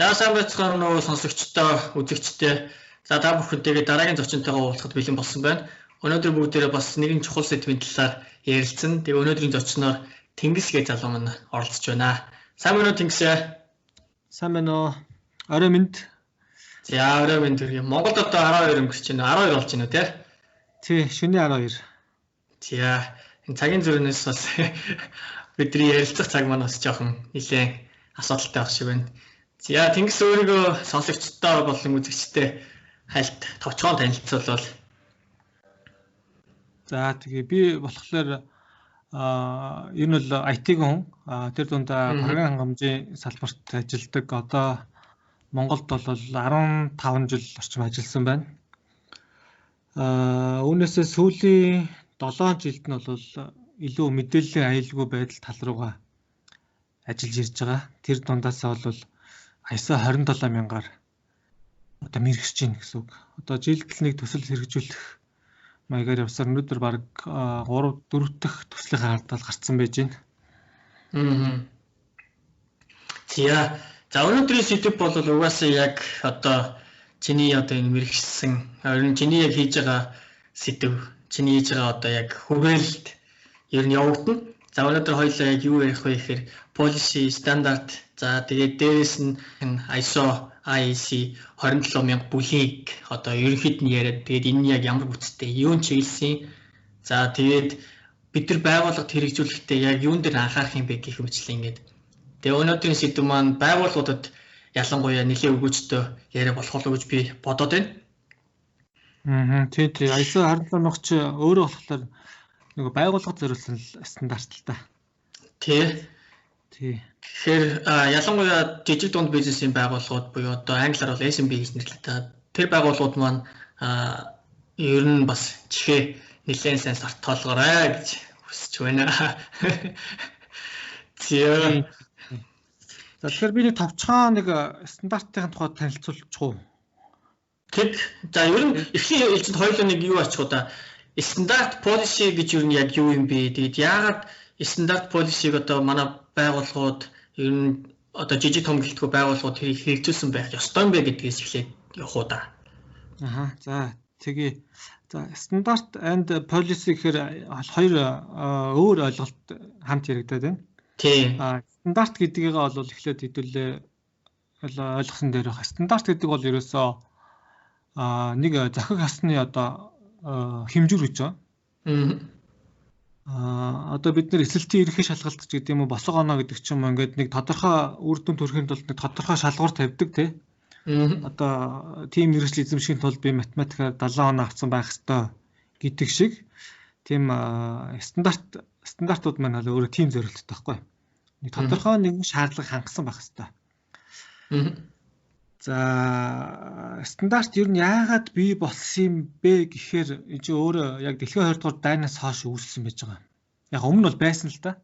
За сайн байцгаана уу сонсогчдоо, үзэгчдээ. За та бүхэнтэйгээ дараагийн зочинтойгоо уулзахад бэлэн болсон байна. Өнөөдөр бүгдээрээ бас нэгэн чухал сэдвийн талаар ярилцсан. Тэгээ өнөөдрийн зочноор Тэнгис гэж залуу маань оролцож байна. Сайн байна уу Тэнгис? Сайн байна уу? Орой минь. За орой минь төргий. Монголд одоо 12 өнгөрч байна. 12 болж байна уу те? Тий, шөнийн 12. За энэ цагийн зүрхнээс бас бидний ярилцах цаг маань бас жоохон нэлээд асуудалтай байх шиг байна. За Тэнгис өөрийгөө сонсогчдоо болон үзэгчдээ хальт товчхон танилцуулбал. За тэгээ би болохоор ер нь бол IT-ийн хүн. Тэр дундаа програм хангамжийн салбарт ажилладаг. Одоо Монголд бол 15 жил орчим ажилласан байна. Үүнээсээ сүүлийн 7 жилд нь бол илүү мэдээллийн аюулгүй байдал тал руугаа ажиллаж ирж байгаа. Тэр дундаасаа бол ISO 27000-аар одоо мэрэгч чинь гэсэн үг. Одоо жилд л нэг төсөл хэрэгжүүлэх маягаар явсаар өнөөдөр баг 3-4 дахь төслийн хардтал гарцсан байж байна. За өнөөдрийн сэдв бол угаасаа яг одоо чиний одоо энэ мэрэгчсэн чиний яг хийж байгаа сэдв чиний хийж байгаа одоо яг хүрээлэлд ер нь явагдана. За өнөөдөр хоёулаа яг юу ярих вэ гэхээр policy, стандарт, за тэгээд дээрэс нь ISO, IEC 27000 бүлгийг одоо ерөнхийд нь яриад тэгээд энэ яг ямар бүтцтэй, юун чиглэсэн. За тэгээд бид нар байгууллагад хэрэгжүүлэхдээ яг юун дээр анхаарах юм бэ гэх мэтлээ ингээд. Тэгээд өнөөдрийн сэдв маань байгууллагуудад ялангуяа нэлээд өгөөжтэй яриа болох болов гэж би бодоод байна. Тий. ISO 27000 чи өөрөө болохоор нэг байгууллагад зориулсан стандарт л та. Тий. Тэгэхээр ялангуяа жижиг дунд бизнесийн байгууллагууд буюу одоо англиар бол SMB гэж нэрлэдэг. Тэр байгууллагууд маань ер нь бас чихээ нэлээд сайн сартоолгоорой гэж хүсэж байна. За тэгэхээр би нэг товчхон нэг стандартын тухай танилцуулчих уу? За ер нь эхний ээлжинд хоёулаа нэг юу ачих уу да. Стандарт policy гэж юу яг юу юм бэ? Тэгээд яагаад стандарт policy-г одоо манай байгууллагууд ер нь одоо жижиг том гэлтгүй байгууллагууд хэрэгжүүлсэн байх ёстой юм бэ гэдгээс эхлээд явах уу да. За тэгээ стандарт and policy гэхээр хоёр өөр ойлголт хамт яригдаад байна. Тий. Стандарт гэдгийг бол эхлээд хэдүүлээ ойлгосон дээр байна. Стандарт гэдэг бол ерөөсөө нэг захиг хасны одоо хэмжүүр гэж байна. Одоо бид нар эсэлтийн ерхий шалгалт гэдэг юм уу босго оноо гэдэг ч юм уу ингээд нэг тодорхой үр дүн төрөхийн тулд нэг тодорхой шалгуур тавьдаг тий. Одоо тийм мэргэжил эзэмшихийн тулд би математикаар 70 оноо авсан байх ёстой гэдэг шиг тийм стандартууд маань өөрөө тийм зорилттой байхгүй. Нэг тодорхой нэгэн шаардлага хангасан байх ёстой. За стандарт ер нь яагаад бий болсон юм бэ гэхээр энэ өөрөө яг дэлхийн 2 дугаар дайнаас хойш үүссэн байж байгаа. Яг өмнө бол байсан л да.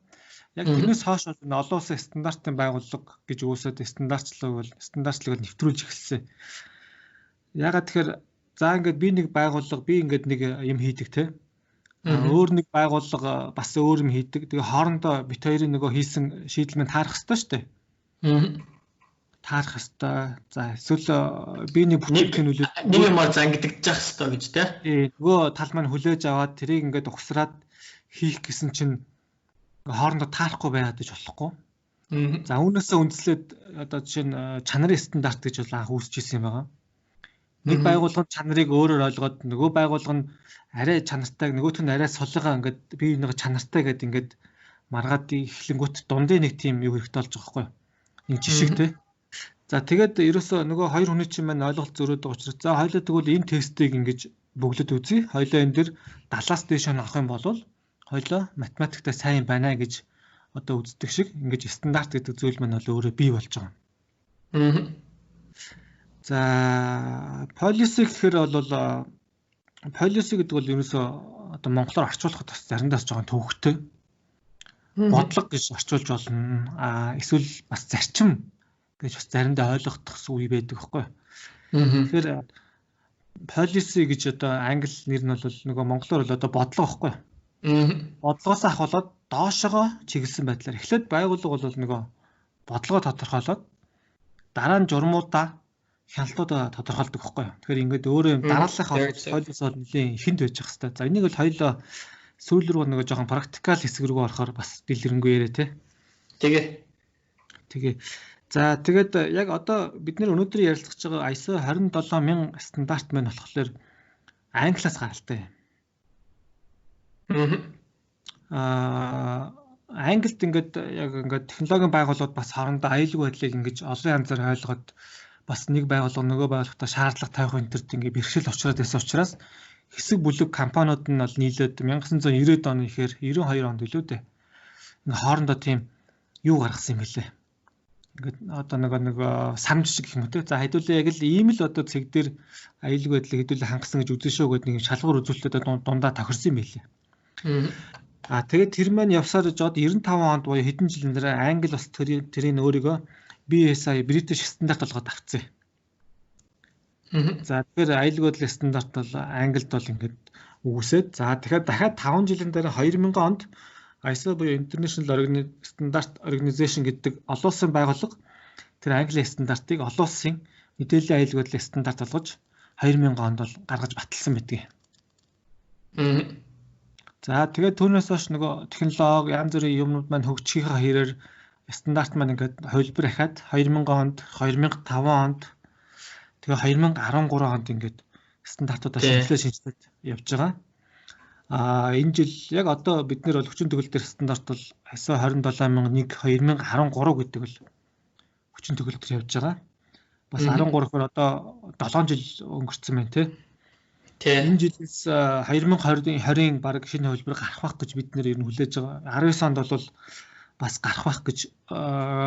Яг тэрнээс хойш бол энэ олон улсын стандартын байгууллага гэж үүсээд стандартлыг нэвтрүүлж эхэлсэн. Яагаад тэгэхээр за ингээд би нэг байгууллага би ингээд нэг юм хийдэг те. Өөр нэг байгууллага бас өөр юм хийдэг. Тэгээ хоорондоо бит хоёрын нөгөө хийсэн шийдэл мань таарах хэрэгтэй шүү дээ. Таарах хэвээр. За эсвэл би нэг бүтээгдэхүүн үлээ нэг юмар зангидагдчих хэвээр гэж тий. Нөгөө тал маань хүлээж аваад тэрийг ингээд ухсраад хийх гэсэн чинь хоорондоо таарахгүй байгаад иж болохгүй. За үүнээсээ үндслээд одоо жишээ нь чанарын стандарт гэж бол анх үүсэж ирсэн юм байна. Нэг байгууллагын чанарыг өөрөөр ойлгоод нөгөө байгууллага нь арай чанартай нөгөөх нь арай сулгаа ингээд би нэг чанартай гэдэг ингээд маргаад ихлэнгүүт дундын нэг тийм юу хэрэгтэй болж байгаа байхгүй юу? Нэг жишг тий. За тэгээд ерөөсөө нөгөө хоёр хүний чинь маань ойлголт зөрөөд байгаа учраас за хоёлаа тэгвэл энэ тестийг ингэж бөглөд үзье. Хоёлаа энэ дэр 70-аас дээш нь авах юм бол хоёлаа математикта сайн байна гэж одоо үздэг шиг ингэж стандарт гэдэг зүйл маань бол өөрөө бий болж байгаа. За policy гэхээр бол policy гэдэг бол ерөөсөө одоо монголоор орчуулахад бас заримдаа жоохон төвөгтэй. Бодлого гэж орчуулж болно. Эсвэл бас зарчим гэж бас заримдаа ойлгох үе байдаг байхгүй. Тэгэхээр policy гэж одоо англи нэр нь бол нөгөө монголоор бол одоо бодлого байхгүй. Бодлогоос ахвалаад доошогоо чиглэсэн байдлаар эхлээд байгууллага бол нөгөө бодлогоо тодорхойлоод дараа нь журмуудаа хяналтуудаа тодорхойлдог байхгүй юу. Тэгэхээр ингээд өөрөө юм дарааллах ойлголоос бол нэлийн ихэнд байж ах хэвээр. За энийг бол хоёлоо сүүл рүү нэг жоохон практикал хэсэг рүү орохоор бас дэлгэрэнгүй яриа те. Тэгээ. За тэгээд яг одоо бид нэр өнөөдөр ярилцж байгаа ISO 27000 стандарт маань болохоор англиас гаралтай. Англид ингээд яг ингээд технологийн байгууллагууд бас хоорондоо аюулгүй байдлыг ингэж олон янзаар ойлгоод бас нэг байгууллага нөгөө байгууллагатай шаардлага тавих интернет ингээд бэрхшээл учраад байсан учраас хэсэг бүлэг компаниуд нь бол нийлээд 1990-ад оны ихээр 92 онд илүү дээ. Ингээд хоорондоо тийм юу гаргасан юм бэлээ. Ингээд одоо нэг самж шиг гэх юм үү те. За хэдүүлээ яг л ийм л одоо цэг дээр аюулгүй байдлыг хэдүүлээ хангасан гэж үзэн шүү гэдэг нэг шалгуур үзүүлэлтэд дундаа тохирсон юм бэлээ. Тэгээд тэр маань явсаар жоод 95 онд буюу хэдэн жилийн дараа Англи бас тэрийн өөрийгөө BSI British стандарт болгоод авцсан. За тэгэхээр аюулгүй байдлын стандарт бол Англид бол ингээд үүсээд за тэгэхээр дахиад 5 жилийн дараа 2000 онд ISO буюу International Standard Organization гэдэг олон улсын байгууллага тэр Английн стандартыг олон улсын мэдээллийн аюулгүй байдлын стандарт болгож 2000 онд бол гаргаж баталсан байдаг. За тэгээд түүнээс хойш нөгөө технологи янз бүрийн юмнууд маань хөгжихийнхаа хэрээр стандарт маань ингээд хувилбар ахаад 2000 онд, 2005 онд тэгээ 2013 онд ингээд стандартуудаа шинжилээд явж байгаа. Энэ жил яг одоо бид нэр хүчин төгөл дээр стандарт бол ISO 27001 2013 гэдэг бол хүчин төгөл дээр явж байгаа. Бас 13-оор одоо 7 жил өнгөрцөн байна тий. Энэ жилээс 2020-ийн баг шинэ хувилбар гарах байх гэж бид нэр ер нь хүлээж байгаа. 19 онд бол бас гарах байх гэж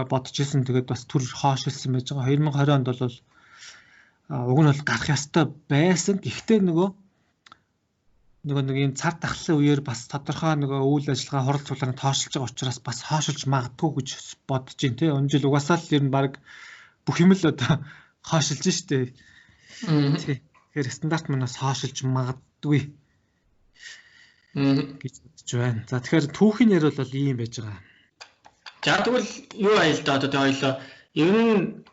бодож ирсэн. Тэгээд бас түр хоошилсан байж байгаа. 2020 онд бол уг нь бол гарах ёстой байсан. Гэхдээ нөгөө нэг юм цар тахлын үеэр бас тодорхой нөгөө үйл ажиллагаа хурал цуглааны тоошилж байгаа учраас бас хоошилж магадгүй гэж бодож байна тий. Энэ жил угаасаа л ер нь баг бүх юм л одоо хоошилж штэ. Тий. Тэгэхээр стандарт манаас хоошилж магадгүй гэж бодож байна. За тэгэхээр түүхийн ярил бол ийм байж байгаа. За тэгвэл юу аял да одоо хоёлоо ер нь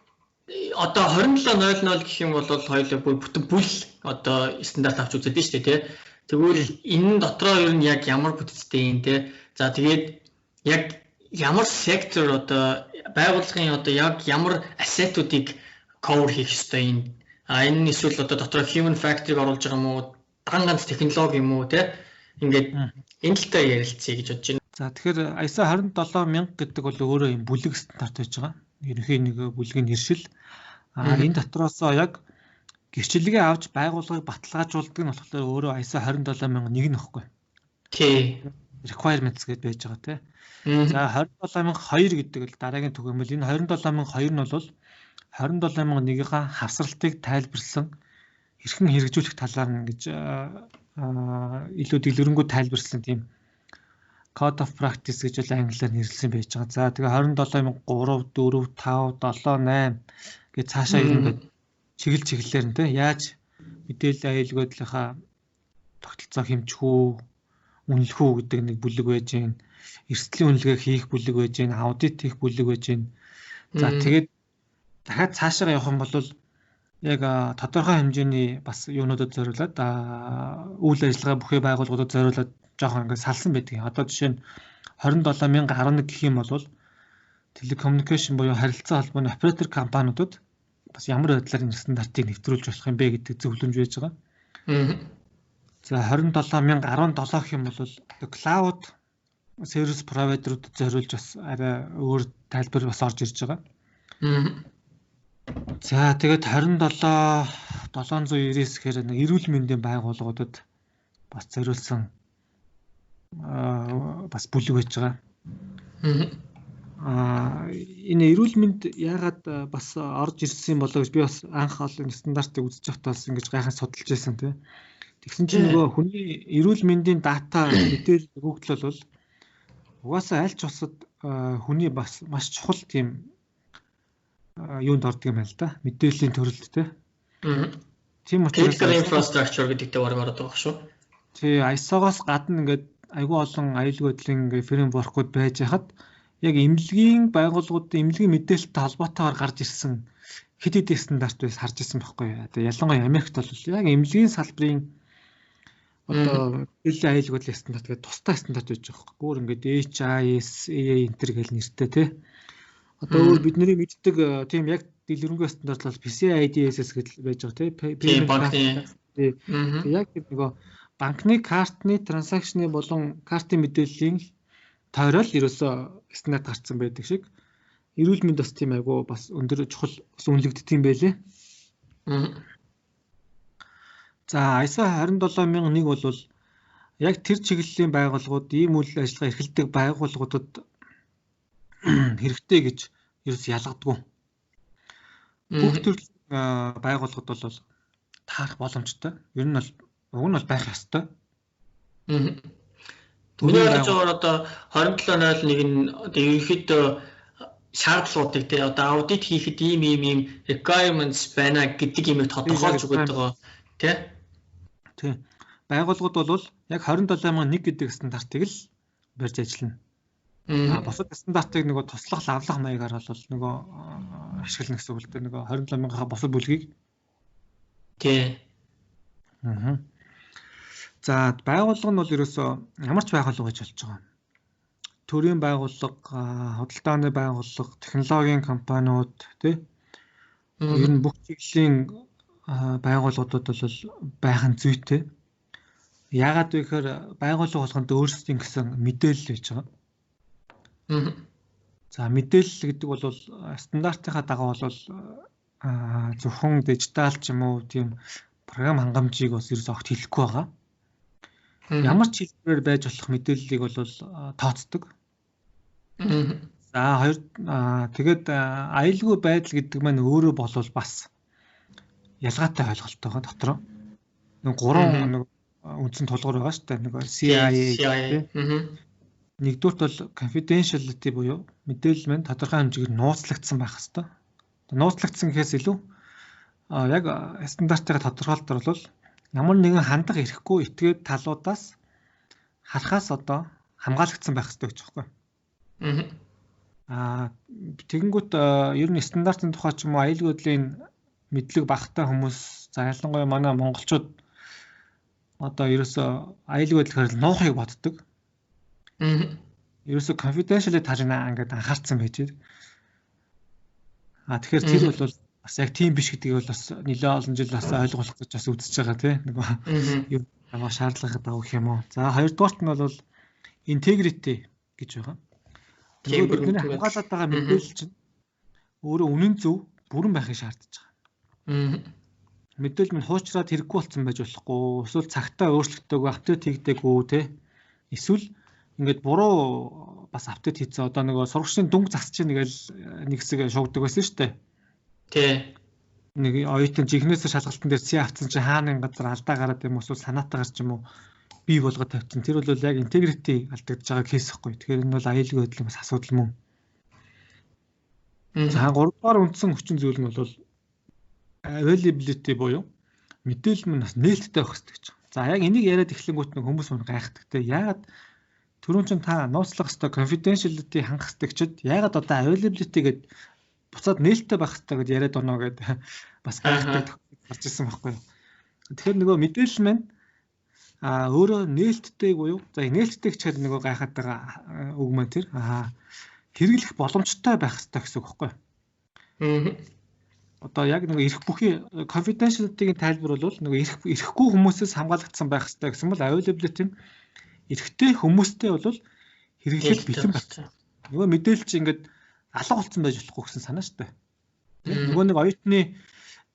одоо 2700 гэх юм бол хоёлоо бүтэн бүл одоо стандарт авч үзээд штэ тий. Тэгвэл энэ дотроо ер нь яг ямар бүтцтэй юм те. За тэгээд яг ямар сектор одоо байгууллагын одоо яг ямар ассетуудыг cover хийх ёстой юм. Энэ эсвэл одоо дотроо human factor-ыг оруулж байгаа юм уу? Ганц технологи юм уу те? Ингээд энэ л та ярилцъя гэж бодож байна. За тэгэхээр ISO 27000 гэдэг бол өөрөө юм бүлэг стандарт байж байгаа. Ерөнхийн нэг бүлгийн нэршил. Энэ дотроосоо яг гэрчлэгээ авч байгууллагыг баталгаажуулдаг нь болохоор өөрөө ISO 27001 нөхгүй. Тий. Requirements гэдээ байж байгаа тий. За 27002 гэдэг л дараагийн түгээмэл. Энэ 27002 нь бол 27001-ийн хавсралтыг тайлбарлсан хэрхэн хэрэгжүүлэх талаар ингэж илүү дэлгэрэнгүй тайлбарлсан тийм Code of Practice гэж бол англиар нэрлсэн байж байгаа. За тэгээ 27003, 4, 5, 7, 8 гэж цаашаа ингээд чиглэлээр нь те яаж мэдээлэл аюулгүй байдлынхаа тогтолцоо хэмжих үү, үнэлэх үү гэдэг нэг бүлэг байж гэн, эрсдлийн үнэлгээ хийх бүлэг байж гэн, аудит хийх бүлэг байж гэн. За тэгээд дахиад цаашаа явах юм бол яг тодорхой хэмжээний бас юунуудад зориулаад үйл ажиллагаа бүхий байгууллагуудад зориулаад жоохон ингээд салсан байдаг. Одоо жишээ нь 27011 гэх юм бол телекоммуникашн буюу харилцаа холбооны оператор компаниудад бас ямар байдлаар энэ стандартыг нэвтрүүлж болох юм бэ гэдэг зөвлөмж байж байгаа. За 27017 гэх юм бол cloud service provider-уудад зориулж бас арай өөр тайлбар бас орж ирж байгаа. За тэгээд 27799 гэхээр нэг эрүүл мэндийн байгууллагуудад бас зориулсан бас бүлэг байж байгаа. Энэ эрүүл мэнд яагаад бас орж ирсэн болоо гэж би бас анх олон стандартыг үзэж явахдаа бас ингэж гайхаж судалж байсан тийм. Тэгсэн чинь нөгөө хүний эрүүл мэндийн дата мэдээлэл өгөгдөл бол угаасаа аль ч усад хүний бас маш чухал тийм юунд ордог юм байна л да. Мэдээллийн төрөлд тийм. Тийм учраас critical infrastructure гэдэгтэй бараг ороод байгаа шүү. Тий, ISO-гоос гадна ингээд айгүй олон аюулгүй байдлын фреймворкуд байж хахад яг эмнэлгийн байгууллагуудын эмнэлгийн мэдээлэлтэй холбоотойгоор гарч ирсэн хэд хэдэн стандарт байс харж ирсэн байхгүй. Одоо ялангуяа Америкт бол яг эмнэлгийн салбарын одоо хэлний аюулгүй стандарт гэдэг тустай стандарт байж байгаа байхгүй. Гүүр ингээд HISA энтер гэл нэртэй тий. Одоо өөр бидний мэддэг тийм яг дэлгэрэнгүй стандарт бол PCI DSS гэж байж байгаа тий. Яг нөгөө банкны картны транзакшны болон картын мэдээллийн тойрол ерөөсөө стандарт гарцсан байдаг шиг эрүүл мэнд бас тийм айгу бас өндөр чухал үнэлэгддэг юм байлээ. За ISO 27001 бол яг тэр чиглэлийн байгууллагууд ийм үйл ажиллагаа эрхэлдэг байгууллагуудад хэрэгтэй гэж ерөөс ялгадаггүй. Бүх төрлийн байгууллагууд бол таарах боломжтой. Ер нь бол уг нь бол байх ёстой. Миний ойлгож байгаагаар одоо 2701 нь одоо ерөнхийдөө шаардлагуудыг тий одоо аудит хийхэд ийм requirements байна гэдэг юмыг тодорхойлж өгöd байгаа тий. Тий. Байгууллагууд бол яг 27001 гэдэг стандартыг л барьж ажиллана. Бусад стандартыг нөгөө туслах лавлах маягаар бол нөгөө ашиглана гэсэн үг л дээ. Нөгөө 27000-ийнхаа бусад бүлгийг тий. За байгууллага нь бол ерөөсөө ямар ч байгууллага гэж болж байгаа. Төрийн байгууллага, худалдааны байгууллага, технологийн компаниуд тий. Ер нь бүх чиглэлийн байгууллагуудад бол байх нь зүйтэй. Яагаад вэ гэхээр байгууллага болгонд өөрсдийн гэсэн мэдээлэл байж байгаа. За мэдээлэл гэдэг бол стандартынхаа дагуу бол зөвхөн дижитал ч юм уу тийм програм хангамжийг бас ерөөс огт хэлэхгүй байгаа. Ямар ч хэлбэрээр байж болох мэдээллийг бол тооцдог. За хоёр тэгээд аюулгүй байдал гэдэг маань өөрөө болвол бас ялгаатай ойлголт байгаа дотроо. Нэг гурван үндсэн тулгуур байгаа шүү дээ. Нэг CIA. Нэгдүгürt бол confidentiality буюу мэдээлэл маань тодорхой хэмжээгээр нууцлагдсан байх хэвээр. Нууцлагдсан гэхээс илүү яг стандартыг тодорхойлолтоор бол ямар нэгэн хандах эрхгүй этгээд талуудаас харахаас одоо хамгаалагдсан байх хэрэгтэй гэж байна. Тэгэнгүүт ер нь стандартын тухай ч юм уу аюулгүй байдлын мэдлэг багтай хүмүүс за ялангуяа манай монголчууд одоо ерөөсөө аюулгүй байдал хэрэг нуухыг боддог. Ерөөсөө confidential тажна ингээд анхаарсан байж байна. Тэгэхээр тэр бол бас яг тийм биш гэдгийг бол бас нэлээд олон жил бас ойлгуулах гэж бас үзэж байгаа тийм нэг юм шаардлага даа гэх юм уу. За хоёрдугаарт нь бол integrity гэж байгаа. Тэгэхээр бидний хамгаалаад байгаа мэдээлэл чинь өөрөө үнэн зөв бүрэн байхыг шаардаж байгаа. Мэдээлэл минь хуучраад хэрэггүй болсон байж болохгүй. Эсвэл цагтаа өөрчлөгдөөгүй, апдейт хийгдээгүй те. Эсвэл ингээд буруу бас апдейт хийцээ одоо нөгөө сургагчдын дүнг засч нэгэл нэг хэсэг шугдаг байсан шүү дээ. Тий. Нэг оюутан жихнээсээ шалгалтын дээр C авцсан чи хааны газар алдаа гараад юм эсвэл санаатаа гарч юм уу бий болгоод тавьчихсан. Тэр бол яг integrity алдагдж байгаа кейс ихгүй. Тэгэхээр энэ бол аюулгүй байдлын бас асуудал мөн. За 3 дугаар үндсэн хүчин зүйл нь бол availability буюу мэдээлэл нь бас нээлттэй байх хэрэгтэй гэж. За яг энийг яриад эхлэнгүүт нэг хүмүүс мөн гайхдаг те. Яагаад түрүүн чинь та нууцлах хэвээр confidentiality хангах хэрэгтэй гэчихэд яагаад одоо availability гэд буцаад нээлттэй байх хэрэгтэй гэж яриад оноо гэд бас гайхдаг гарч ирсэн байхгүй. Тэгэхээр нөгөө мэдээлэл маань өөрөө нээлттэй буюу за нээлттэй гэхээр нөгөө гайхаад байгаа үг маань тэр хэрэглэх боломжтой байх хэрэгтэй гэсэн үг байхгүй. Одоо яг нөгөө эрх бүхий confidentiality-ийн тайлбар бол нөгөө эрэхгүй хүмүүсээс хамгаалагдсан байх хэрэгтэй гэсэн бол availability нь эрхтэй хүмүүстэй бол хэрэглэх бэлэн байна. Нөгөө мэдээлэл чинь ингээд алга болсон байж болохгүй гэсэн санаа шүү дээ. Нөгөө нэг оюутны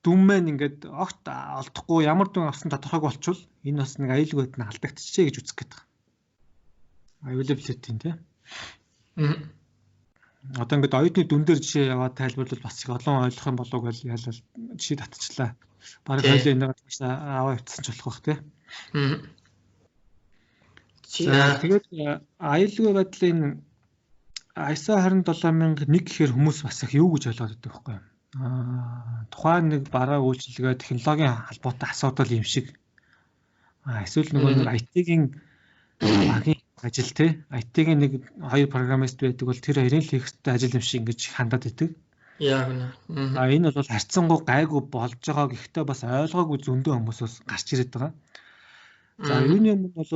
дүн маань ингээд огт олдохгүй ямар дүн авсан тодорхойг болчвол энэ бас нэг аюулгүй байдал алдагдчихжээ гэж үзэх гээд байгаа. Availability тийм. Одоо ингээд оюутны дүн дээр жишээ яваад тайлбарлал бас их олон ойлгох юм болов уу гэж ялал жишээ татчихлаа. Бараг хоёлын нэг аваа явуулсан ч болох бах тийм. Тэгээд аюулгүй байдлын ISO 27001 гэхээр хүмүүс бас их юу гэж ойлгоод байдаг байхгүй юу? Тухайн нэг бараа үйлчилгээ технологийн холбоотой асуудал юм шиг. Эсвэл нөгөө нэг IT-ийн багийн ажил те. IT-ийн нэг хоёр программист байдаг бол тэр хоёрын л хийх ёстой ажил юм шиг ингэж хандаад байдаг. Яг нэ. Энэ бол харьцангуй гайгүй болж байгаа гэхдээ бас ойлгоогүй зөндөө хүмүүсээс гарч ирээд байгаа. За юуны өмнө бол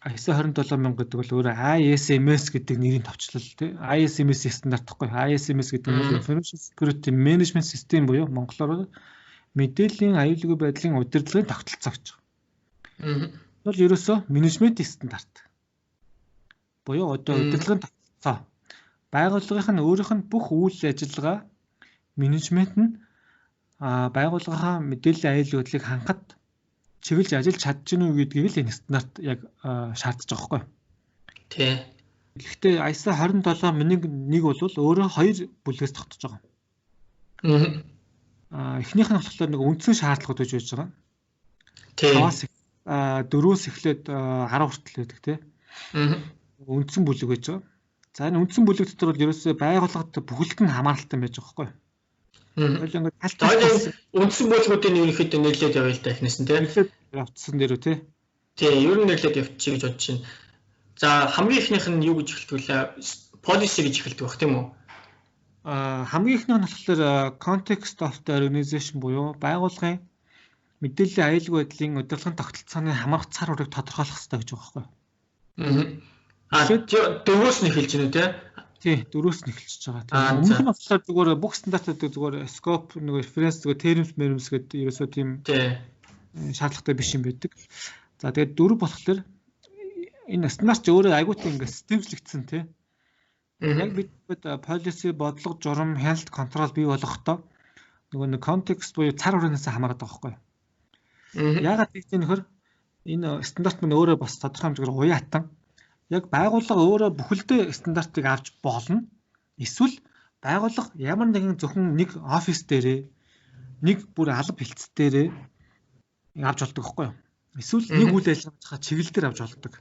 ISO 27000 гэдэг бол өөрөө ISMS гэдэг нэрийн товчлол тий. ISMS стандарт гэхгүй. ISMS гэдэг нь Information Security Management System буюу монголоор мэдээллийн аюулгүй байдлын удирдлагын тогтолцоо гэж байгаа. Бол ерөөсөө менежмент стандарт. Буюу одоо удирдлагын тогтолцоо. Байгууллагынх нь өөрийнх нь бүх үйл ажиллагаа менежмент нь байгууллагынхаа мэдээллийн аюулгүй байдлыг хангахад чиглэж ажиллаж чадж гэнэ үү гэдгийг л энэ стандарт яг шаардж байгаа байхгүй. Тий. Гэхдээ ISO 27001 бол өөрөө хоёр бүлгээс тогтож байгаа. Эхнийх нь болохоор нэг үндсэн шаардлагууд гэж байж байгаа. Тий. 4-өөс эхлээд 10 хүртэл байдаг тий. Үндсэн бүлэг байж байгаа. За энэ үндсэн бүлэг дотор бол ерөөсөө байгууллагад бүхэлд нь хамааралтай байж байгаа байхгүй. Ингээд үндсэн бүлгүүдийн ерөнхийдөө нэрлээд явъя л да эхнээс нь тий. Явцсан дээр үү тий. Тий, ер нь нэрлээд явчих гэж бодож байна. За хамгийн ихнийх нь юу гэж эхэлдэг вэ? Policy гэж эхэлдэг баг тийм үү? Хамгийн ихнийх нь болохоор context of the organization буюу байгууллагын мэдээллийн аюулгүй байдлын удирдлагын тогтолцооны хамаарах цар хүрээг тодорхойлох хэрэгтэй гэж байгаа байхгүй. Дөрөвөөс нь эхэлж байна тий. Тий, дөрөвөөс нь эхэлж байгаа. Өмнөх нь болохоор зүгээр бүх стандартууд зүгээр scope нэг reference зүгээр terms гэдэг ерөөсөө тийм шаардлагатай биш юм байдаг. За тэгээд дөрөв болохоор энэ стандарт ч өөрөө айгуутай ингээд системчлэгдсэн тий. Яг бид policy бодлого журам handle control бий болгохдоо нөгөө нэг context буюу цар хүрээнээс хамаарат байгаа байхгүй. Яагаад гэж нөхөр энэ стандарт нь өөрөө бас тодорхой хэмжээгээр уяатан яг байгууллага өөрөө бүхэлдээ стандартыг авч болно. Эсвэл байгууллага ямар нэгэн зөвхөн нэг офис дээрээ нэг бүр алба хэлц дээрээ авч болдог байхгүй юу? Эсвэл нэг үйл ажиллагаа чиглэл дээр авч болдог.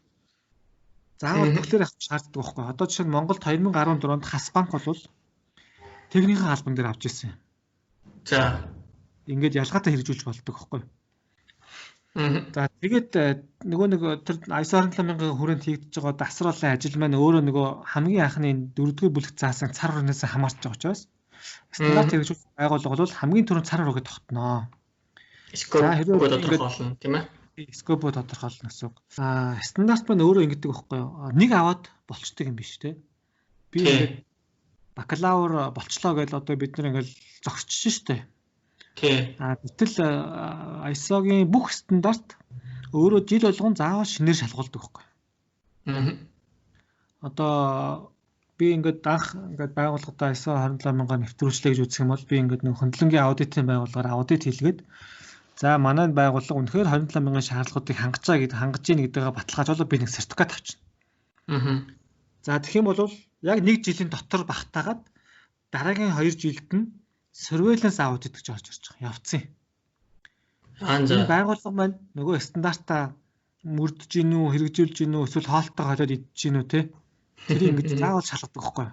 Заавал бүхлээр авах шаарддаг байхгүй. Одоо жишээ нь Монголд 2014 онд Хас банк бол техникийн албан дээр авч ирсэн. За ингээд ялгаатай хэрэгжүүлж болдог байхгүй. За тэгээд нөгөө нэг тэр ISO 27000-ийн хүрээнд хийгдэж байгаа дасруулын ажил маань өөрөө нөгөө хамгийн анхны 4-р бүлэгт заасан цар хүрээнээс хамаарч байгаа учраас стандарт хэрэгжүүлэх байгууллага бол хамгийн түрүүнд цар хүрээгээ тогтноо. Скопыг тодорхойлно тийм ээ. Скопыг тодорхойлно гэсэн үг. Стандарт маань өөрөө ингэдэг байхгүй юу? Нэг аваад болчдөг юм биш те. Би ингээд бакалавр болчлоо гэж одоо бид нар ингээд зогсчих штэ. Гэтэл ISO-гийн бүх стандарт өөрөө жил болгон заавал шинээр шалгуулдаг байхгүй. Одоо би ингээд анх ингээд байгууллагад ISO 27000 нэвтрүүлжлээ гэж үзэх юм бол би ингээд нэг хөндлөнгийн аудитын байгууллагаар аудит хийлгээд за манай байгууллага үнэхээр 27000-ын шаардлагуудыг хангаж ийн гэдгээ баталгаажуулаад би нэг сертификат авчихна. За тэгэх юм бол яг нэг жилийн дотор багтаагаад дараагийн 2 жилд нь surveillance audit гэж орж ирж байгаа. Явцсан. Энэ байгууллага маань нөгөө стандартаа мөрдөж гин үү, хэрэгжүүлж гин үү, эсвэл хоолтой хоолоод идэж гин үү те. Тэр ингэж заавал шалгадаг байхгүй.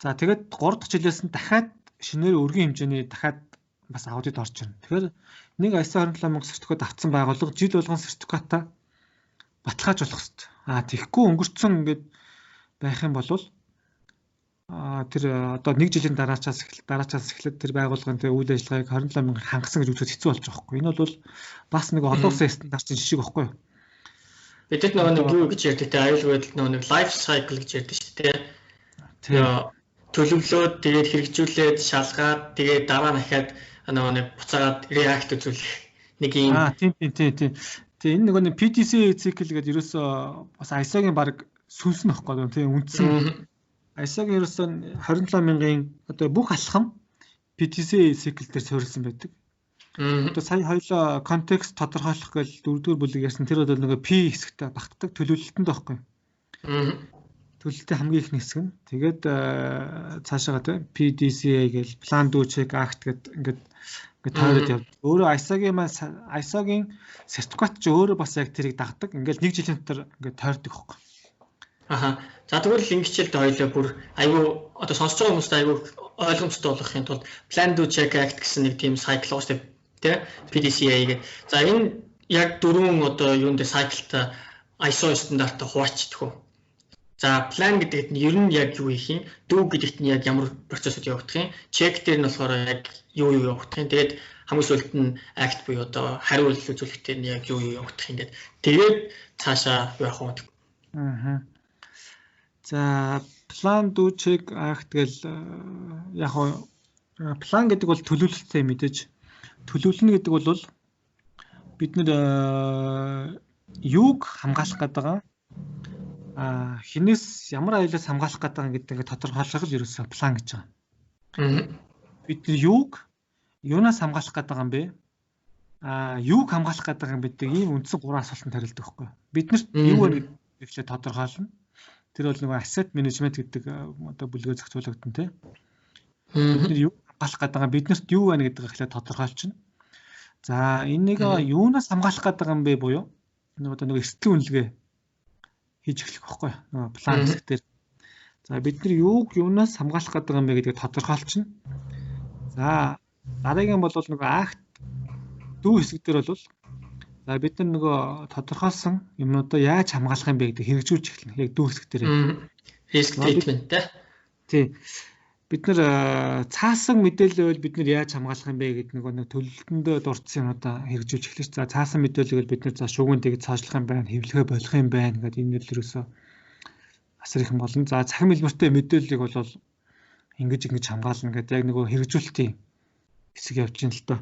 За тэгээд 3 дахь жилээс нь дахиад шинээр өргөн хэмжээний дахиад бас аудит орж ирнэ. Тэгэхээр нэг ISO 27000 сертификат авсан байгууллага жил болгон сертификатаа баталгаажуулах хэрэгтэй. Тэгэхгүй өнгөрцөн ингэж байх юм бол тэр одоо 1 жилийн дараачаас эхлээд тэр байгууллагын тэр үйл ажиллагааг 27000 хангасан гэж үзэхэд хэцүү болж байгаа байхгүй. Энэ бол бас нэг олон улсын стандартын жишээ байхгүй юу? Бидэд нөгөө юу гэж ярьдаг те аюулгүй байдал нөгөө нэг life cycle гэж ярьдаг шүү дээ. Тэгээ төлөвлөөд тэгээд хэрэгжүүлээд шалгаад тэгээд дараа нь дахиад нөгөө нэг буцаагаад react үзүүлэх нэг юм. Тийм. Тэгээ энэ нөгөө нэг PDCA cycle гэдэг ерөөсөө бас ISO-гийн баг сүнс нь байхгүй юу? Тийм үндсэн ISO-гийн ерөөсөө 27000-ын одоо бүх алхам PDCA cycle дээр суурилсан байдаг. Одоо сая хоёлоо контекст тодорхойлох гэж 4-р бүлэг ярьсан. Тэр бол нөгөө P хэсэгтээ багтдаг төлөвлөлтөнд байхгүй. Төлөвлөлтийн хамгийн ихний хэсэг нь. Тэгээд цаашаа тийм PDCA гэж Plan Do Check Act гэдэг ингээд тойроод явдаг. Өөрөө ISO-гийн сертификат ч өөрөө бас яг тэрийг дагдаг. Ингээд 1 жилийн дотор ингээд тойрдог байхгүй. За тэгвэл ингэчэлд хоёлоо бүр айгүй одоо сонсож байгаа хүмүүст айгүй ойлгомжтой болгохын тулд Plan Do Check Act гэсэн нэг тийм cycle байгаа шүү дээ. PDCA гэдэг. За энэ яг 4 одоо юунд дээр cycle-та ISO стандартаа хуваачдаг уу. За план гэдэгт нь ер нь яг юу хийх юм? Do гэдэгт нь яг ямар процессыг явагдах юм? Check дээр нь болохоор яг юу явагдах юм? Тэгээд хамгийн сүүлд нь act буюу одоо хариулт үзүүлэх дээр нь яг юу явагдах юм гэдэг. Тэгээд цаашаа юу явах вэ? За plan, do, check, act гэл яг план гэдэг бол төлөвлөлттэй мэдээж. Төлөвлөнө гэдэг бол бид нэр юуг хамгаалах гэдэг хинээс ямар аюулаас хамгаалах гэдэг ингээд тодорхойлох л ерөөсөө план гэж байгаа. Бид юунаас хамгаалах гэдэг юм бэ? Юуг хамгаалах гэдэг юм бэ? Ийм үндсэн 3 асуултанд хариулдаг байхгүй. Биднэрт юу вэ гэхлээр тодорхойлно. Тэр бол нөгөө asset management гэдэг одоо бүлгээр зохицуулагдсан тийм. Бид нар юу хамгаалах гэдэг биднэрт юу байна гэдэг ихлээр тодорхойлчихно. За энийг юунаас хамгаалах гэдэг юм бэ буюу нөгөө эрсдэл үнэлгээ хийж эхлэх байхгүй нөгөө план хэсэг дээр. За бид нар юунаас хамгаалах гэдэг юм бэ гэдгийг тодорхойлчихно. За дараагийн бол нөгөө act дүү хэсэг дээр бол за бид нар нөгөө тодорхойлсон юмнуудаа яаж хамгаалах юм бэ гэдгийг хэрэгжүүлж эхэлнэ. Яг дүү хэсэг дээр. Risk statement тий. Бид нар цаасан мэдээлэл бол бид нар яаж хамгаалах юм бэ гэдэг нэг төлөвлөлтөндөө дурдсан юмудаа хэрэгжүүлж эхлэж. За цаасан мэдээлэл бол бид нар за шүүгүүнтэйг цаашлах юм байна, хэвлэхэ болох юм байна гэдэг энэ л ерөөсөө асар их юм болно. За цахим хэлбэртэй мэдээллийг бол ингэж хамгаална гэдэг яг нөгөө хэрэгжүүлэлтийн хэсэг явж байна л доо.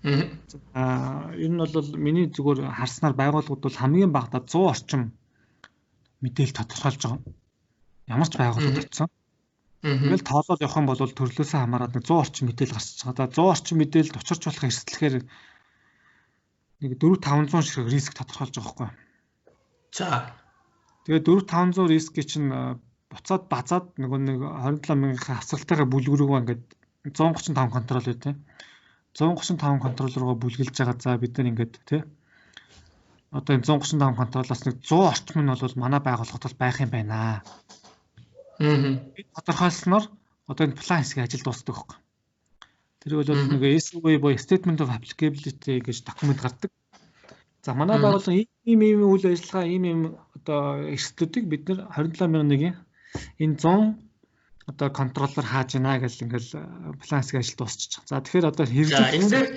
Энэ нь бол миний зүгээр харснаар байгууллагууд бол хамгийн багадаа 100 орчим мэдээлэл тодорхойлж байгаа. Ямар ч байгууллагууд утсан. Тэгэл тоолол явах юм бол төрлөөсөө хамаарат 100 орчим мэдээлэл гарч байгаа. 100 орчим мэдээлэлд учирч болох эрсдлэхээр нэг 4-500 ширхэг риск тодорхойлж байгаа байхгүй. За. Тэгээ 4-500 рискийг чинь буцаад базаад нэг 27,000-ийн авсралтайгаа бүлгэрүүгөө ингээд 135 контрол үү. 135 контрол руугаа бүлгэлж байгаа. За бид нар ингээд тий. Одоо энэ 135 контролоос нэг 100 орчим нь бол манай байгууллагад бол байх юм байна. Бид тодорхойлсноор одоо энэ план хэсгийн ажил дуусдаг байхгүй. Тэр бол нэг SOA буюу Statement of Applicability гэж документ гардаг. За манай байгууллага ийм үйл ажиллагаа ийм одоо эрсдлүүдийг бид нэр 27,001-ийн энэ 100 одоо контроллоор хааж гинэ гэж ингээл план хэсгийн ажил дуусчих. За тэгэхээр одоо хэрэгжүүлэх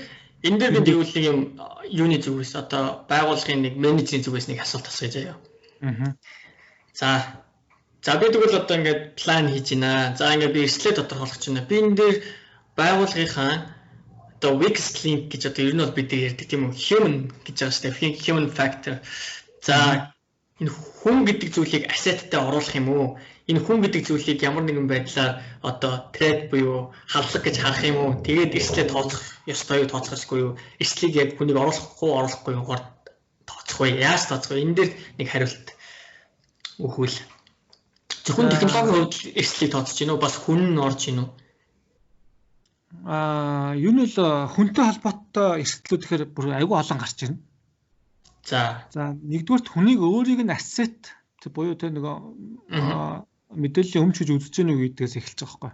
энэ дээр бид юу нэг юм юуны зүгээс одоо байгууллагын нэг менежерийн зүгээс нэг асуулт асууж байгаа. За би тэгвэл одоо ингээд план хийж байна. За ингээд би эрсдлээ тодорхойлох гэж байна. Би энэ дээр байгууллагынхаа одоо weak link гэж одоо ер нь бол бид ярьдаг тийм үү? Human гэж байгаа шүү дээ. Human factor. За энэ хүн гэдэг зүйлийг asset-тэй оруулах юм уу? Энэ хүн гэдэг зүйлийг ямар нэгэн байдлаар одоо trade буюу хавлаг гэж харах юм уу? Тэгээд эрсдлээ тооцох ёстой юу, тооцох ёсгүй юу? Эрсдлийг яг хүнийг оруулах уу, оруулахгүй юу гоор тооцох вэ? Яаж тооцох вэ? Энэ дээр нэг хариулт өгвөл. Зөвхөн технологийн хувьд эрсдлийг тооцож гинөө бас хүн нь орж гинөө. Юу нь л хүнтэй холбоотой эрсдлүүд гэхээр бүр айгүй олон гарч ирнэ. За нэгдүгээрт хүнийг өөрийг нь asset буюу тэ нөгөө мэдээллийн өмч гэж үзэж гэнэ үү гэдгээс эхэлж байгаа байхгүй.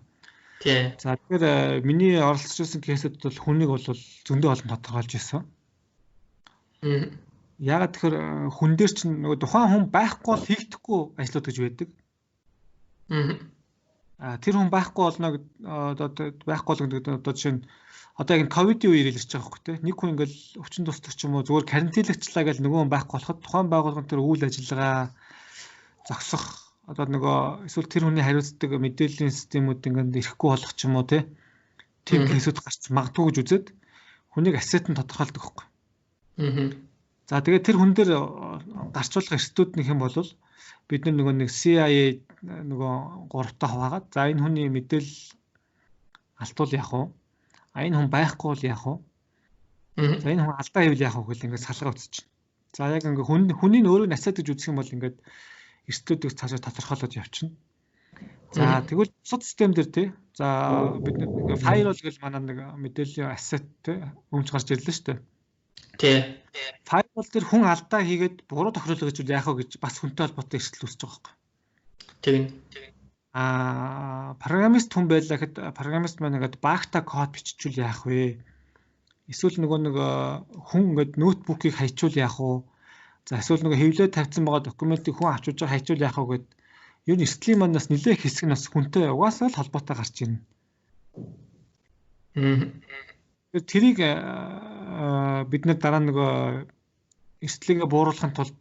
Тий. За тэгэхээр миний оролцож байсан кейсэд бол хүнийг бол зөндөө олон тодорхойлж ирсэн. Яагаад тэгэхээр хүн дээр чинь нөгөө тухайн хүн байхгүй бол хийгдэхгүй ажлууд гэж байдаг. Тэр хүн байхгүй болно одоо байхгүй л гэдэг одоо жишээ нь одоо яг ковидын үеэр илэрч байгаа хөөх тэ. Нэг хүн ингээл өвчин тусдаг ч юм уу зүгээр карантинлэгчлээ гэж нөгөө хүн байхгүй болоход тухайн байгууллагын тэр үйл ажиллагаа зогсох одоо нөгөө эсвэл тэр хүний хариуцдаг мэдээллийн системүүд ингээд ирэхгүй болох ч юм уу тэ. Тийм кейсүүд гарч магадгүй гэж үзээд хүнийг ассет нь тодорхойлдог хөөх. За тэгээд тэр хүн дээр гарчуулах эрсдүүд нэг юм бол бид нэг CIA нөгөө 3-таа хуваагаад за энэ хүний мэдээлэл алтуул яах вэ? Энэ хүн байхгүй бол яах вэ? За энэ хүн алдаа хийвэл яах вэ гэл ингээд салгаа утчихна. За яг ингээд хүний өөрийг асset гэж үзэх юм бол ингээд эрсдлүүдийг цаашаа тодорхойлоод явчихна. За тэгвэл бусад систем дээр тий. За бид нэг firewall гэл манай нэг мэдээллийн asset тий өмч гарч ирлээ шүү дээ. Тий. Firewall дээр хүн алдаа хийгээд буруу тохируулах гэж яах вэ гэж бас хүнтэй холбоотой эрсдэл үүсэж байгаа байхгүй. Тэгнь. Программист хүн байлаа гэхэд программист маань ингээд багта код биччихвэл яах вэ? Эсвэл нөгөө нэг хүн ингээд ноутбукийг хайчвал яах вэ? За эсвэл нөгөө хэвлээд тавьсан байгаа документыг хүн авч үзэж хайчвал яах вэ гэд ер нь эрсдлийн манаас нэлээх хэсэг нь бас хүнтэй угаасаа л холбоотой гарч ирнэ. Тэрийг бид нэр дараа нөгөө эрсдлийгээ бууруулахын тулд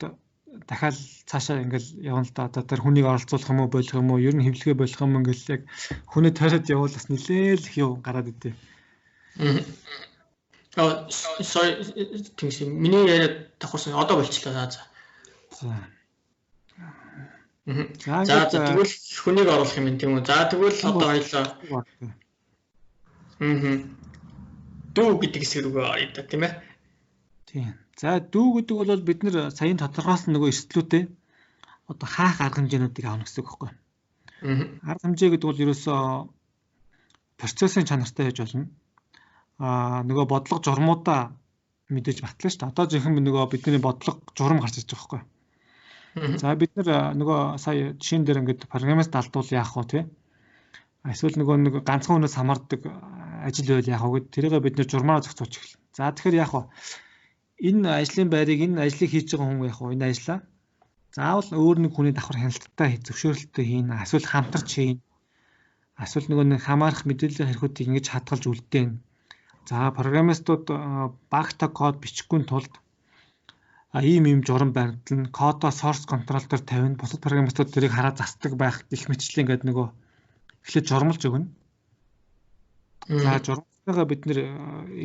дахиад цаашаа ингээл явна л да. Одоо тэр хүнийг оролцуулах юм уу, болох юм уу, ер нь хэвлэгээ болох юм ингээл яг хүнээ тойроод явуул бас нэлээл их юм гараад идэв. Тэнгис миний яриад давхарсан одоо болчихлоо. За. За тэгвэл хүнийг оруулах юм тийм үү? За тэгвэл одоо хоёлоо. Дүү гэдэг хэсэг рүү орё да тийм ээ. Тийм. За дүү гэдэг бол бид нэр саяын тодорхойлсон нөгөө эрсдлүүдээ одоо хаах арга хэмжээнүүдийг авах гэсэн үг байхгүй. Арга хэмжээ гэдэг бол ерөөсөө процессын чанартай байж болно. Нөгөө бодлого журмуудаа мэдээж батлаа шүү дээ. Одоо жинхэнэ нөгөө бидний бодлого журам гарч ирж байгаа байхгүй. За бид нөгөө сая жишээн дээр ингээд программист алдвал яах вэ тий? Эсвэл нөгөө ганцхан хүнээс хамаардаг ажил байл яах вэ гэд тэрийгээ бид нэр журмаараа зохицуулж эхэлнэ. За тэгэхээр яах вэ? Энэ ажлын байрыг энэ ажлыг хийж байгаа хүн яах вэ? Энэ ажлаа заавал өөр нэг хүний давхар хяналттай зөвшөөрөлтөй хийн, эсвэл хамтарч хийн. Эсвэл нөгөө нэг хамаарах мэдээллийн хэрэгүүдийг ингэж хадгалж үлдээн. За программистууд багта код бичихгүй тулд ийм журам баримтлан кодоо source control дээр тавина. Бусад программистууд тэрийг хараад застдаг байх гэх мэтчлэн ингээд нөгөө эхлээд журмалж өгнө. За журмалтайгаа бид нэр